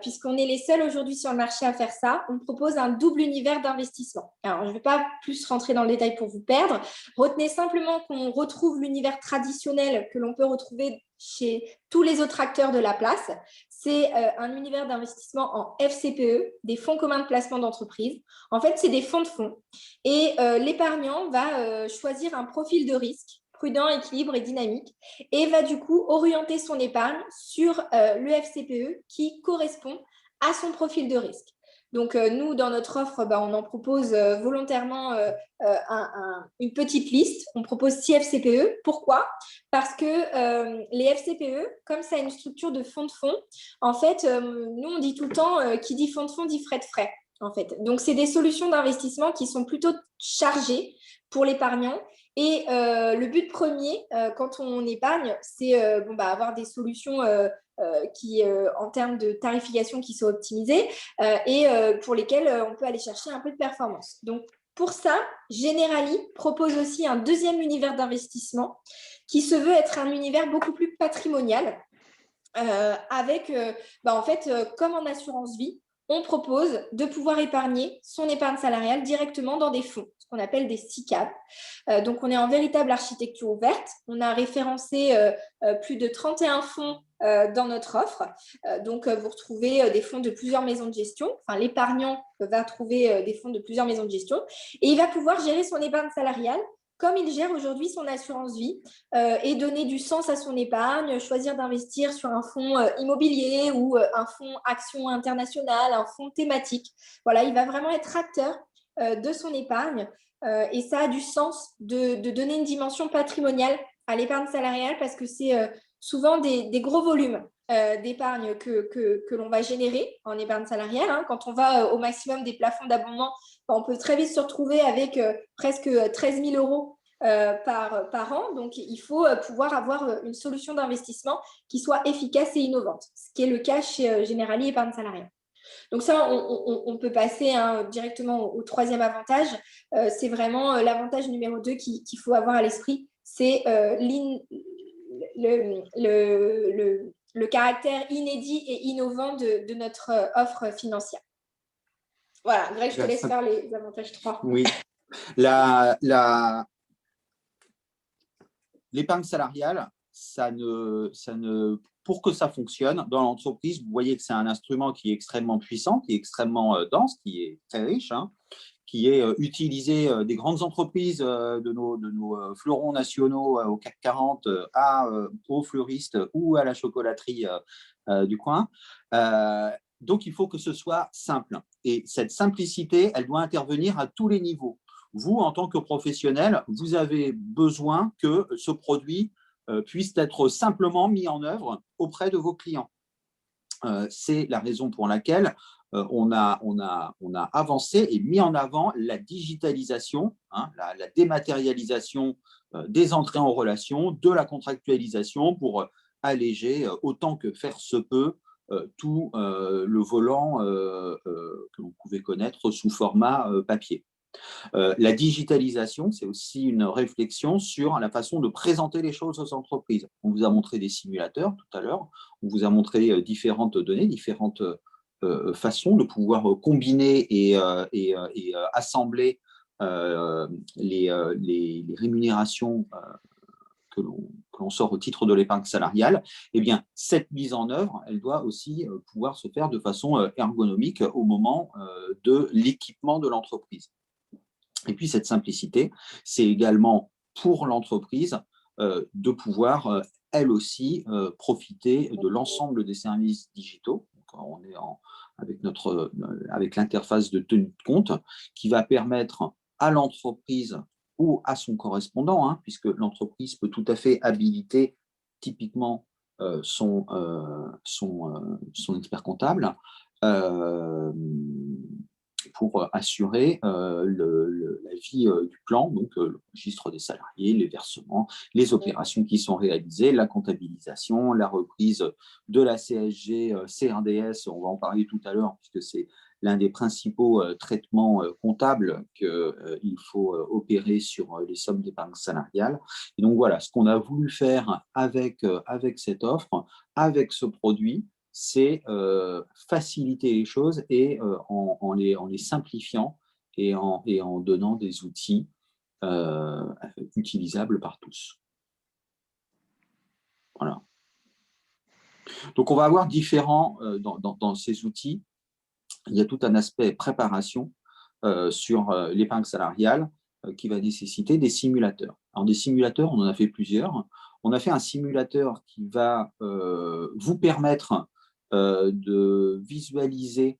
Puisqu'on est les seuls aujourd'hui sur le marché à faire ça, on propose un double univers d'investissement. Alors, je ne vais pas plus rentrer dans le détail pour vous perdre. Retenez simplement qu'on retrouve l'univers traditionnel que l'on peut retrouver chez tous les autres acteurs de la place. C'est un univers d'investissement en FCPE, des fonds communs de placement d'entreprise. En fait, c'est des fonds de fonds. Et l'épargnant va choisir un profil de risque prudent, équilibre et dynamique, et va du coup orienter son épargne sur le FCPE qui correspond à son profil de risque. Donc, nous, dans notre offre, on en propose volontairement une petite liste. On propose 6 FCPE. Pourquoi? Parce que les FCPE, comme ça a une structure de fonds, en fait, nous, on dit tout le temps, qui dit fonds de fonds dit frais de frais. En fait. Donc, c'est des solutions d'investissement qui sont plutôt chargées pour l'épargnant. Et le but premier, quand on épargne, c'est avoir des solutions qui, en termes de tarification, qui sont optimisées et pour lesquelles on peut aller chercher un peu de performance. Donc, pour ça, Generali propose aussi un deuxième univers d'investissement qui se veut être un univers beaucoup plus patrimonial avec, en fait, comme en assurance vie, on propose de pouvoir épargner son épargne salariale directement dans des fonds, ce qu'on appelle des SICAV. Donc, on est en véritable architecture ouverte. On a référencé plus de 31 fonds dans notre offre. Donc, vous retrouvez des fonds de plusieurs maisons de gestion. Enfin, l'épargnant va trouver des fonds de plusieurs maisons de gestion et il va pouvoir gérer son épargne salariale comme il gère aujourd'hui son assurance vie et donner du sens à son épargne, choisir d'investir sur un fonds immobilier ou un fonds action internationale, un fonds thématique. Voilà, il va vraiment être acteur de son épargne et ça a du sens de donner une dimension patrimoniale à l'épargne salariale parce que c'est souvent des gros volumes d'épargne que l'on va générer en épargne salariale. Hein. Quand on va au maximum des plafonds d'abondement, on peut très vite se retrouver avec presque 13 000 euros par an. Donc, il faut pouvoir avoir une solution d'investissement qui soit efficace et innovante, ce qui est le cas chez Generali Épargne Salariale. Donc ça, on peut passer directement au troisième avantage. C'est vraiment l'avantage numéro 2 qu'il faut avoir à l'esprit, c'est le caractère inédit et innovant de notre offre financière. Voilà, Greg, je te laisse faire les avantages 3. Oui. L'épargne salariale, pour que ça fonctionne dans l'entreprise, vous voyez que c'est un instrument qui est extrêmement puissant, qui est extrêmement dense, qui est très riche, hein, qui est utilisé des grandes entreprises de nos fleurons nationaux au CAC 40 aux fleuristes ou à la chocolaterie du coin. Donc, il faut que ce soit simple. Et cette simplicité, elle doit intervenir à tous les niveaux. Vous, en tant que professionnel, vous avez besoin que ce produit puisse être simplement mis en œuvre auprès de vos clients. C'est la raison pour laquelle on a avancé et mis en avant la digitalisation, hein, la dématérialisation des entrées en relation, de la contractualisation pour alléger autant que faire se peut tout le volant que vous pouvez connaître sous format papier. La digitalisation, c'est aussi une réflexion sur la façon de présenter les choses aux entreprises. On vous a montré des simulateurs tout à l'heure, on vous a montré différentes données, différentes façons de pouvoir combiner et assembler les rémunérations que l'on sort au titre de l'épargne salariale. Eh bien, cette mise en œuvre, elle doit aussi pouvoir se faire de façon ergonomique au moment de l'équipement de l'entreprise. Et puis, cette simplicité, c'est également pour l'entreprise de pouvoir, elle aussi, profiter de l'ensemble des services digitaux. Donc, on est avec l'interface de tenue de compte qui va permettre à l'entreprise ou à son correspondant, hein, puisque l'entreprise peut tout à fait habiliter typiquement son expert comptable, pour assurer la vie du plan, donc le registre des salariés, les versements, les opérations qui sont réalisées, la comptabilisation, la reprise de la CSG, CRDS, on va en parler tout à l'heure, puisque c'est l'un des principaux traitements comptables qu'il faut opérer sur les sommes d'épargne salariale. Et donc voilà, ce qu'on a voulu faire avec cette offre, avec ce produit, c'est faciliter les choses et en les simplifiant et en donnant des outils utilisables par tous. Voilà. Donc, on va avoir différents, dans ces outils, il y a tout un aspect préparation sur l'épargne salariale qui va nécessiter des simulateurs. Alors, des simulateurs, on en a fait plusieurs. On a fait un simulateur qui va vous permettre de visualiser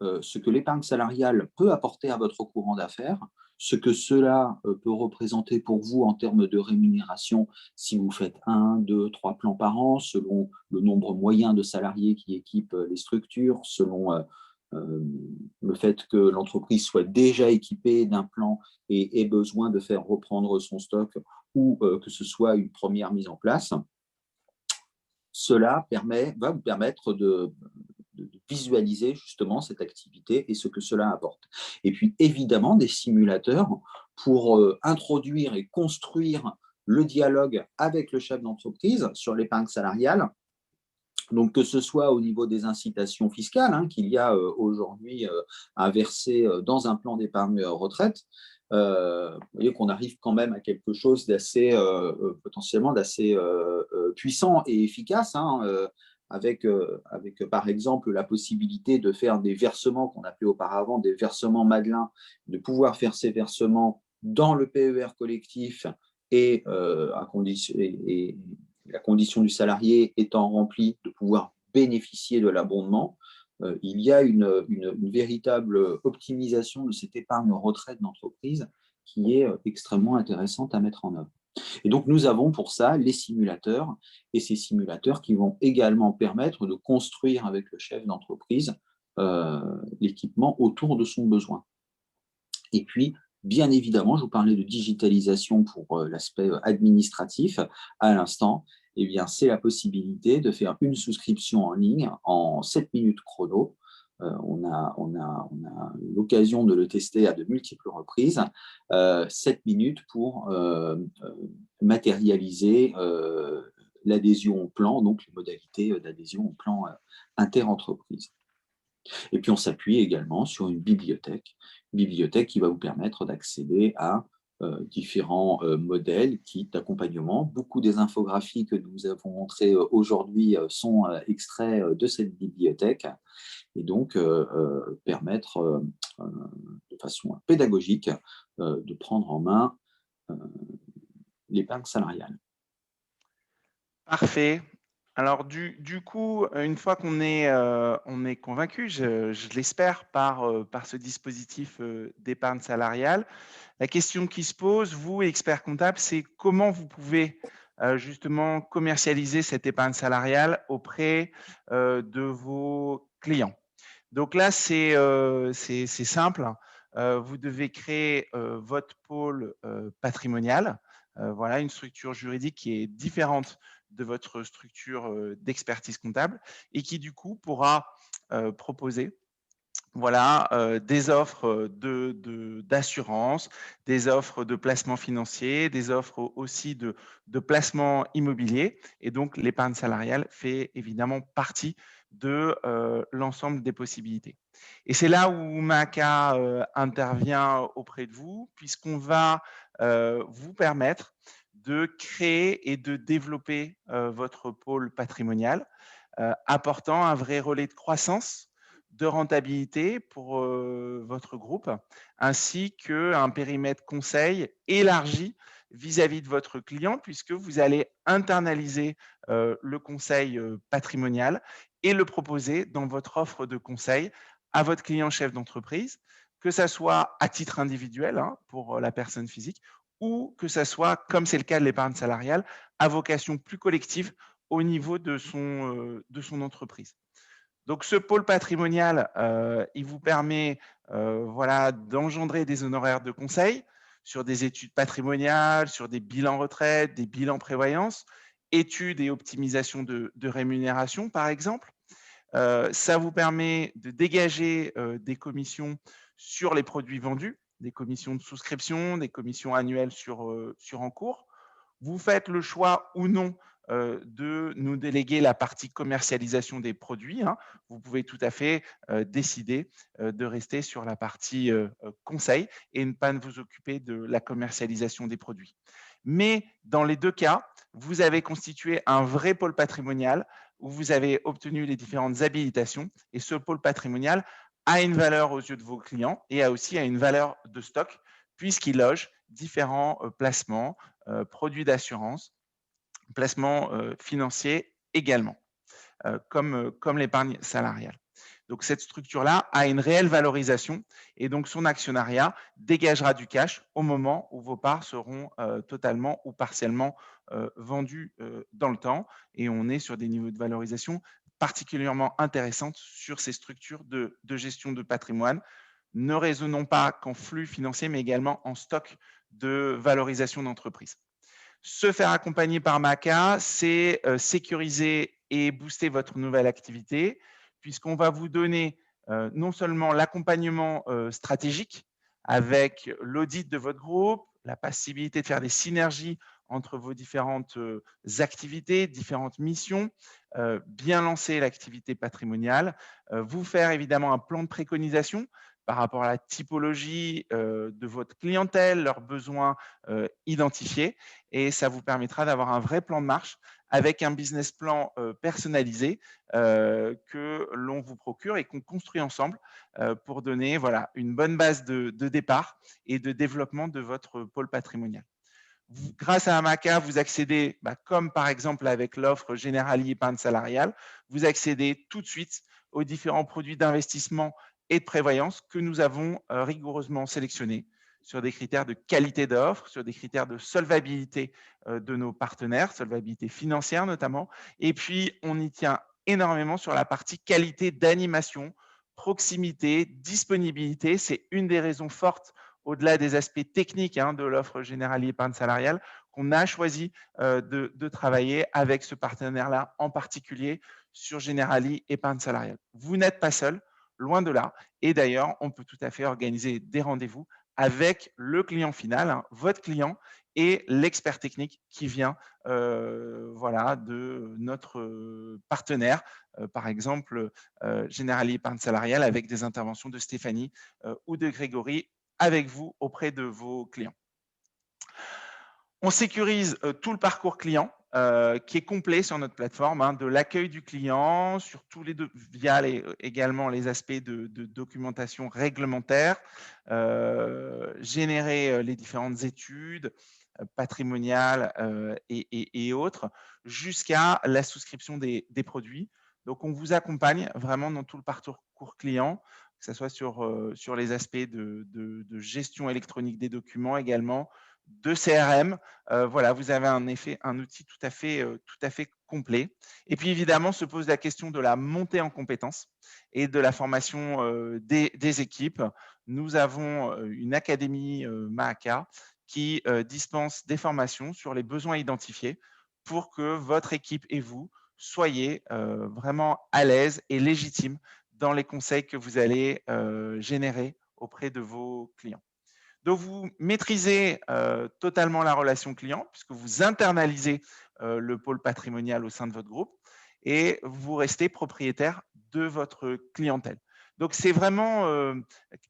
ce que l'épargne salariale peut apporter à votre courant d'affaires, ce que cela peut représenter pour vous en termes de rémunération si vous faites 1, 2, 3 plans par an, selon le nombre moyen de salariés qui équipent les structures, selon le fait que l'entreprise soit déjà équipée d'un plan et ait besoin de faire reprendre son stock ou que ce soit une première mise en place. Cela va vous permettre de visualiser justement cette activité et ce que cela apporte. Et puis évidemment des simulateurs pour introduire et construire le dialogue avec le chef d'entreprise sur l'épargne salariale. Donc que ce soit au niveau des incitations fiscales qu'il y a aujourd'hui à verser dans un plan d'épargne retraite, vous voyez qu'on arrive quand même à quelque chose d'assez potentiellement d'assez puissant et efficace, avec par exemple la possibilité de faire des versements qu'on appelait auparavant des versements Madelin, de pouvoir faire ces versements dans le PER collectif et la condition du salarié étant remplie, de pouvoir bénéficier de l'abondement. Il y a une véritable optimisation de cette épargne retraite d'entreprise qui est extrêmement intéressante à mettre en œuvre. Et donc, nous avons pour ça les simulateurs, et ces simulateurs qui vont également permettre de construire avec le chef d'entreprise l'équipement autour de son besoin. Et puis, Bien évidemment, je vous parlais de digitalisation pour l'aspect administratif à l'instant. Eh bien, c'est la possibilité de faire une souscription en ligne en 7 minutes chrono. On a l'occasion de le tester à de multiples reprises. 7 minutes pour matérialiser l'adhésion au plan, donc les modalités d'adhésion au plan interentreprise. Et puis, on s'appuie également sur une bibliothèque qui va vous permettre d'accéder à différents modèles, kits d'accompagnement. Beaucoup des infographies que nous avons montrées aujourd'hui sont extraits de cette bibliothèque et donc permettre de façon pédagogique de prendre en main l'épargne salariale. Parfait. Alors, du coup, une fois qu'on est convaincu, je l'espère, par ce dispositif d'épargne salariale, la question qui se pose, vous, experts comptables, c'est comment vous pouvez justement commercialiser cette épargne salariale auprès de vos clients. Donc là, c'est simple. Vous devez créer votre pôle patrimonial. Voilà, une structure juridique qui est différente de votre structure d'expertise comptable et qui, du coup, pourra proposer des offres d'assurance, des offres de placement financier, des offres aussi de placement immobilier. Et donc, l'épargne salariale fait évidemment partie de l'ensemble des possibilités. Et c'est là où Maca intervient auprès de vous, puisqu'on va vous permettre de créer et de développer votre pôle patrimonial, apportant un vrai relais de croissance, de rentabilité pour votre groupe, ainsi qu'un périmètre conseil élargi vis-à-vis de votre client, puisque vous allez internaliser le conseil patrimonial et le proposer dans votre offre de conseil à votre client chef d'entreprise, que ça soit à titre individuel pour la personne physique, ou que ça soit, comme c'est le cas de l'épargne salariale, à vocation plus collective au niveau de son entreprise. Donc, ce pôle patrimonial, il vous permet d'engendrer des honoraires de conseil sur des études patrimoniales, sur des bilans retraite, des bilans prévoyance, études et optimisation de rémunération, par exemple. Ça vous permet de dégager des commissions sur les produits vendus, des commissions de souscription, des commissions annuelles sur encours. Vous faites le choix ou non de nous déléguer la partie commercialisation des produits. Vous pouvez tout à fait décider de rester sur la partie conseil et ne pas vous occuper de la commercialisation des produits. Mais dans les deux cas, vous avez constitué un vrai pôle patrimonial où vous avez obtenu les différentes habilitations et ce pôle patrimonial a une valeur aux yeux de vos clients et a aussi une valeur de stock puisqu'il loge différents placements, produits d'assurance, placements financiers également, comme l'épargne salariale. Donc, cette structure-là a une réelle valorisation et donc son actionnariat dégagera du cash au moment où vos parts seront totalement ou partiellement vendues dans le temps. Et on est sur des niveaux de valorisation particulièrement intéressants sur ces structures de gestion de patrimoine. Ne raisonnons pas qu'en flux financier, mais également en stock de valorisation d'entreprise. Se faire accompagner par Maca, c'est sécuriser et booster votre nouvelle activité, puisqu'on va vous donner non seulement l'accompagnement stratégique avec l'audit de votre groupe, la possibilité de faire des synergies entre vos différentes activités, différentes missions, bien lancer l'activité patrimoniale, vous faire évidemment un plan de préconisation par rapport à la typologie de votre clientèle, leurs besoins identifiés, et ça vous permettra d'avoir un vrai plan de marche avec un business plan personnalisé que l'on vous procure et qu'on construit ensemble pour donner une bonne base de départ et de développement de votre pôle patrimonial. Grâce à Amaca, vous accédez, comme par exemple avec l'offre Generali épargne salariale, vous accédez tout de suite aux différents produits d'investissement et de prévoyance que nous avons rigoureusement sélectionnés sur des critères de qualité d'offre, sur des critères de solvabilité de nos partenaires, solvabilité financière notamment. Et puis, on y tient énormément sur la partie qualité d'animation, proximité, disponibilité. C'est une des raisons fortes au-delà des aspects techniques de l'offre Generali épargne salariale, qu'on a choisi de travailler avec ce partenaire-là, en particulier sur Generali épargne salariale. Vous n'êtes pas seul, loin de là. Et d'ailleurs, on peut tout à fait organiser des rendez-vous avec le client final, votre client, et l'expert technique qui vient voilà, de notre partenaire, par exemple Generali épargne salariale, avec des interventions de Stéphanie ou de Grégory avec vous auprès de vos clients. On sécurise tout le parcours client qui est complet sur notre plateforme, de l'accueil du client, sur tous les deux, via également les aspects de documentation réglementaire, générer les différentes études patrimoniales et autres, jusqu'à la souscription des produits. Donc, on vous accompagne vraiment dans tout le parcours client, que ce soit sur les aspects de gestion électronique des documents également, de CRM. Voilà, vous avez un outil tout à fait complet. Et puis évidemment, se pose la question de la montée en compétences et de la formation des équipes. Nous avons une académie Mahaka qui dispense des formations sur les besoins identifiés pour que votre équipe et vous soyez vraiment à l'aise et légitime dans les conseils que vous allez générer auprès de vos clients. Donc, vous maîtrisez totalement la relation client puisque vous internalisez le pôle patrimonial au sein de votre groupe et vous restez propriétaire de votre clientèle. Donc, c'est vraiment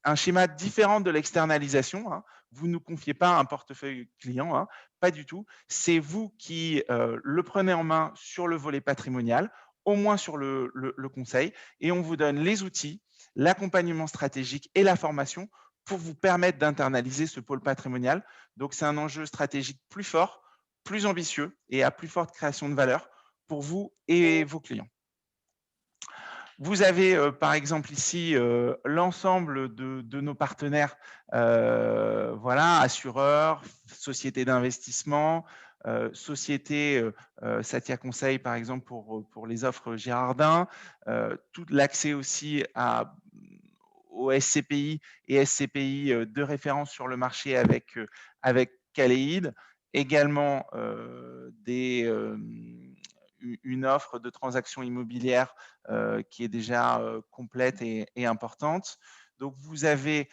un schéma différent de l'externalisation. Vous ne nous confiez pas un portefeuille client, pas du tout. C'est vous qui le prenez en main sur le volet patrimonial, au moins sur le conseil, et on vous donne les outils, l'accompagnement stratégique et la formation pour vous permettre d'internaliser ce pôle patrimonial. Donc, c'est un enjeu stratégique plus fort, plus ambitieux et à plus forte création de valeur pour vous et vos clients. Vous avez, par exemple, ici, l'ensemble de nos partenaires, voilà, assureurs, sociétés d'investissement, sociétés Satia Conseil, par exemple, pour les offres Girardin, tout l'accès aussi aux SCPI et SCPI de référence sur le marché avec Kaleid, également une offre de transactions immobilières qui est déjà complète et importante. Donc, vous avez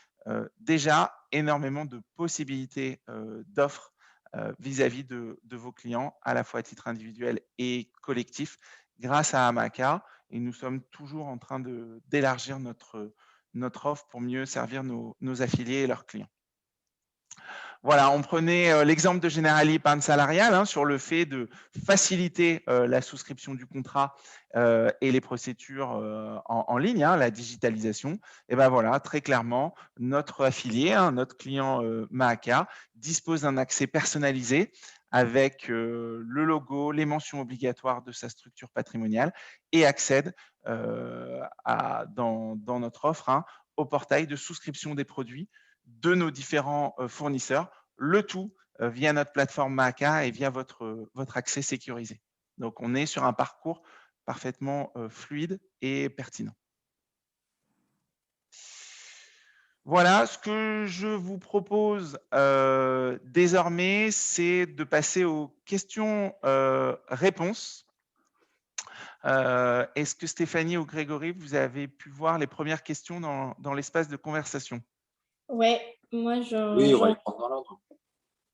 déjà énormément de possibilités d'offres vis-à-vis de vos clients, à la fois à titre individuel et collectif, grâce à Amaka. Et nous sommes toujours en train d'élargir notre offre pour mieux servir nos affiliés et leurs clients. Voilà, on prenait l'exemple de Generali épargne salariale sur le fait de faciliter la souscription du contrat et les procédures en ligne, la digitalisation. Et bien voilà, très clairement, notre affilié, notre client Mahaka, dispose d'un accès personnalisé avec le logo, les mentions obligatoires de sa structure patrimoniale et accède dans notre offre au portail de souscription des produits de nos différents fournisseurs, le tout via notre plateforme Mahaka et via votre accès sécurisé. Donc, on est sur un parcours parfaitement fluide et pertinent. Voilà, ce que je vous propose désormais, c'est de passer aux questions-réponses. Est-ce que Stéphanie ou Grégory, vous avez pu voir les premières questions dans l'espace de conversation? Ouais, moi, oui, on va les prendre dans l'ordre.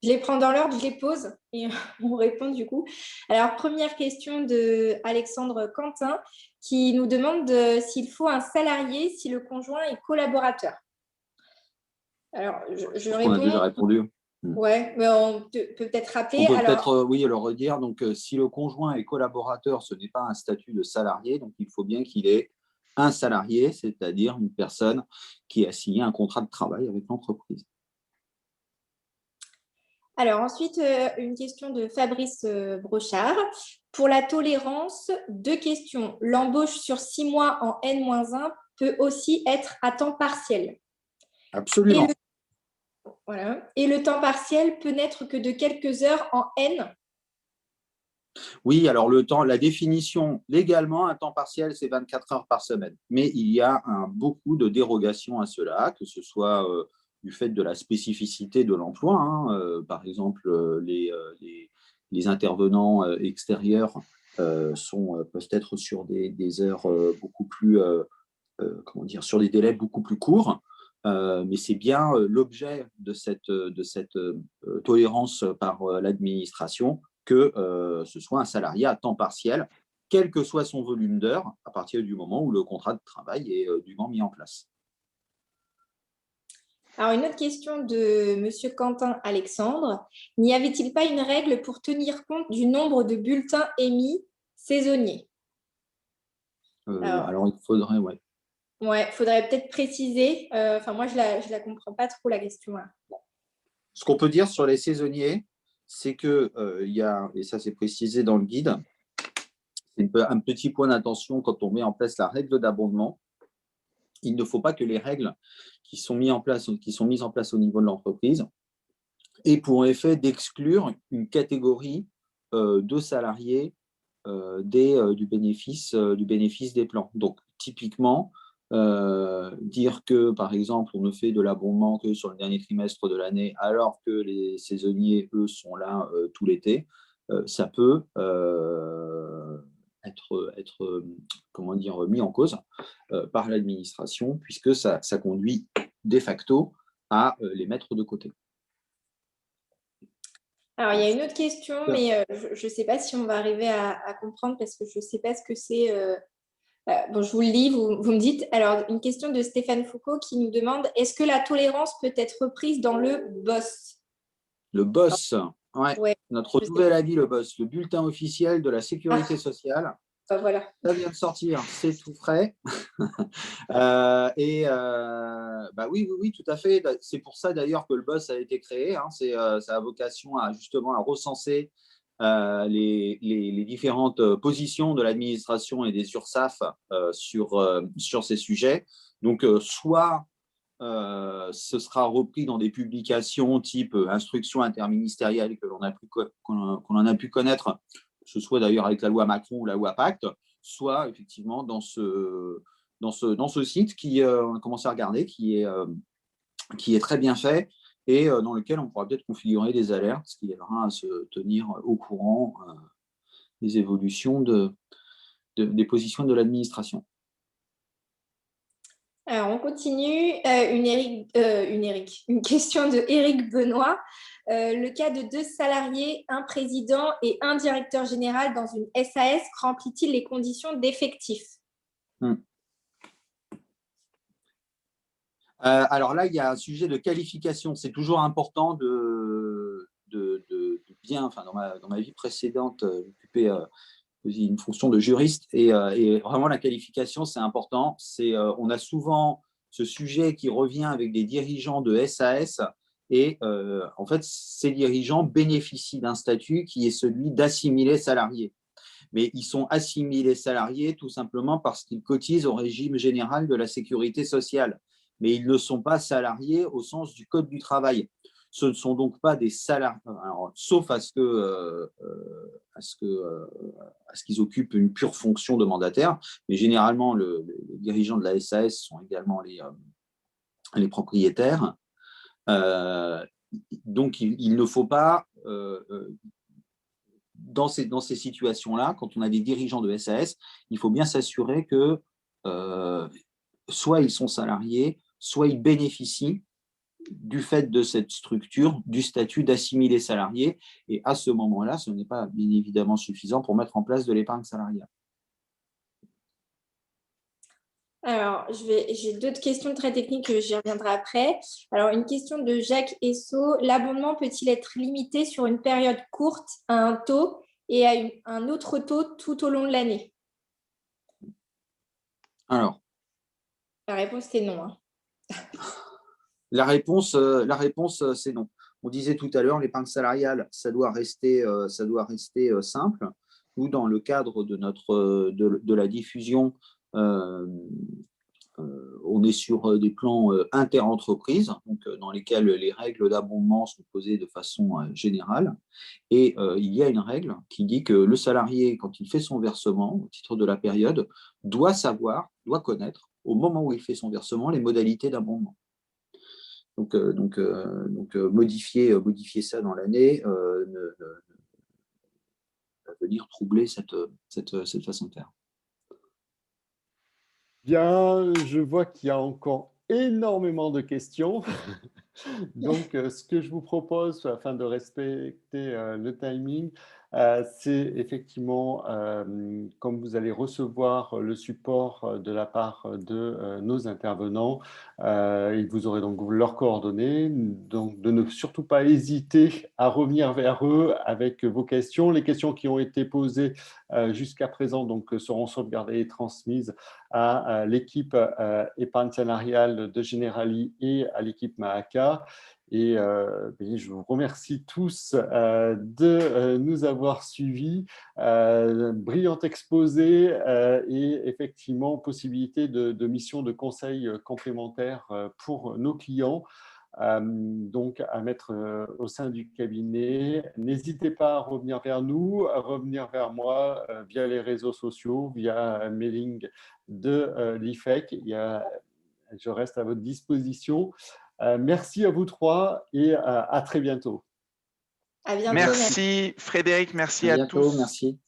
Je les prends dans l'ordre, je les pose et on répond du coup. Alors, première question de Alexandre Quentin qui nous demande s'il faut un salarié si le conjoint est collaborateur. Alors, je réponds. On a déjà répondu. Oui, mais on peut peut-être rappeler. On peut peut-être, oui, le redire. Donc, si le conjoint est collaborateur, ce n'est pas un statut de salarié. Donc, il faut bien qu'il ait un salarié, c'est-à-dire une personne qui a signé un contrat de travail avec l'entreprise. Alors, ensuite, une question de Fabrice Brochard. Pour la tolérance, 2 questions. L'embauche sur 6 mois en N-1 peut aussi être à temps partiel. Absolument. Et le temps partiel peut n'être que de quelques heures en N. Oui, alors la définition légalement, un temps partiel, c'est 24 heures par semaine. Mais il y a beaucoup de dérogations à cela, que ce soit du fait de la spécificité de l'emploi, hein. Par exemple, les intervenants extérieurs peuvent être sur des heures beaucoup plus, sur des délais beaucoup plus courts. Mais c'est bien l'objet de cette tolérance par l'administration que ce soit un salarié à temps partiel, quel que soit son volume d'heures, à partir du moment où le contrat de travail est dûment mis en place. Alors, une autre question de M. Quentin Alexandre. N'y avait-il pas une règle pour tenir compte du nombre de bulletins émis saisonniers? Alors, il faudrait, ouais. Ouais, il faudrait peut-être préciser. Moi, je la comprends pas trop, la question. Là. Ce qu'on peut dire sur les saisonniers, c'est que y a, et ça c'est précisé dans le guide, c'est un petit point d'attention quand on met en place la règle d'abondement. Il ne faut pas que les règles qui sont mises en place au niveau de l'entreprise aient pour effet d'exclure une catégorie de salariés du bénéfice des plans. Donc, typiquement, dire que, par exemple, on ne fait de l'abondement que sur le dernier trimestre de l'année, alors que les saisonniers, eux, sont là tout l'été, ça peut être mis en cause par l'administration, puisque ça conduit de facto à les mettre de côté. Alors, il y a une autre question, mais je ne sais pas si on va arriver à comprendre parce que je ne sais pas ce que c'est. Bon, je vous le lis, vous me dites. Alors, une question de Stéphane Foucault qui nous demande, est-ce que la tolérance peut être reprise dans le BOSS? Le BOSS, ouais, notre nouvel avis, le BOSS, le bulletin officiel de la sécurité sociale. Voilà. Ça vient de sortir, c'est tout frais. Oui, tout à fait. C'est pour ça d'ailleurs que le BOSS a été créé. Hein. Ça a vocation justement à recenser les différentes positions de l'administration et des URSSAF sur ces sujets. Donc, soit ce sera repris dans des publications type instruction interministérielle que l'on a pu connaître, que ce soit d'ailleurs avec la loi Macron ou la loi Pacte, soit effectivement dans ce site on a commencé à regarder, qui est très bien fait et dans lequel on pourra peut-être configurer des alertes, ce qui aidera à se tenir au courant des évolutions des positions de l'administration. Alors, on continue. Une question de Éric Benoît. Le cas de 2 salariés, un président et un directeur général dans une SAS remplit-il les conditions d'effectif? Alors là, il y a un sujet de qualification. C'est toujours important de bien, dans ma vie précédente, j'occupais une fonction de juriste et vraiment la qualification, c'est important. On a souvent ce sujet qui revient avec des dirigeants de SAS et en fait, ces dirigeants bénéficient d'un statut qui est celui d'assimilés salariés. Mais ils sont assimilés salariés tout simplement parce qu'ils cotisent au régime général de la sécurité sociale. Mais ils ne sont pas salariés au sens du Code du travail. Ce ne sont donc pas des salariés, sauf à ce qu'ils occupent une pure fonction de mandataire. Mais généralement, les dirigeants de la SAS sont également les propriétaires. Donc, il ne faut pas, dans ces situations-là, quand on a des dirigeants de SAS, il faut bien s'assurer que soit ils sont salariés, soit ils bénéficient du fait de cette structure, du statut d'assimilé salarié. Et à ce moment-là, ce n'est pas bien évidemment suffisant pour mettre en place de l'épargne salariale. Alors, j'ai d'autres questions très techniques, j'y reviendrai après. Alors, une question de Jacques Esso. L'abondement peut-il être limité sur une période courte à un taux et à un autre taux tout au long de l'année? Alors, la réponse, c'est non. Hein. La réponse, c'est non. On disait tout à l'heure, l'épargne salariale, ça doit rester simple. Nous, dans le cadre de la diffusion, on est sur des plans interentreprises, donc dans lesquels les règles d'abondement sont posées de façon générale. Et il y a une règle qui dit que le salarié, quand il fait son versement au titre de la période, doit connaître, au moment où il fait son versement, les modalités d'abondement. modifier ça dans l'année va venir troubler cette façon de faire. Bien, je vois qu'il y a encore énormément de questions. Donc, ce que je vous propose, afin de respecter le timing, c'est effectivement, comme vous allez recevoir le support de la part de nos intervenants, et vous aurez donc leurs coordonnées, donc de ne surtout pas hésiter à revenir vers eux avec vos questions. Les questions qui ont été posées jusqu'à présent donc, seront sauvegardées et transmises à l'équipe épargne salariale de Generali et à l'équipe Mahaka. Et je vous remercie tous de nous avoir suivis. Brillant exposé et effectivement possibilité de mission de conseil complémentaire pour nos clients. Donc à mettre au sein du cabinet. N'hésitez pas à revenir vers nous, à revenir vers moi via les réseaux sociaux, via un mailing de l'IFEC. Je reste à votre disposition. Merci à vous trois et à très bientôt. À bientôt. Merci Frédéric, merci À à bientôt, tous. merci.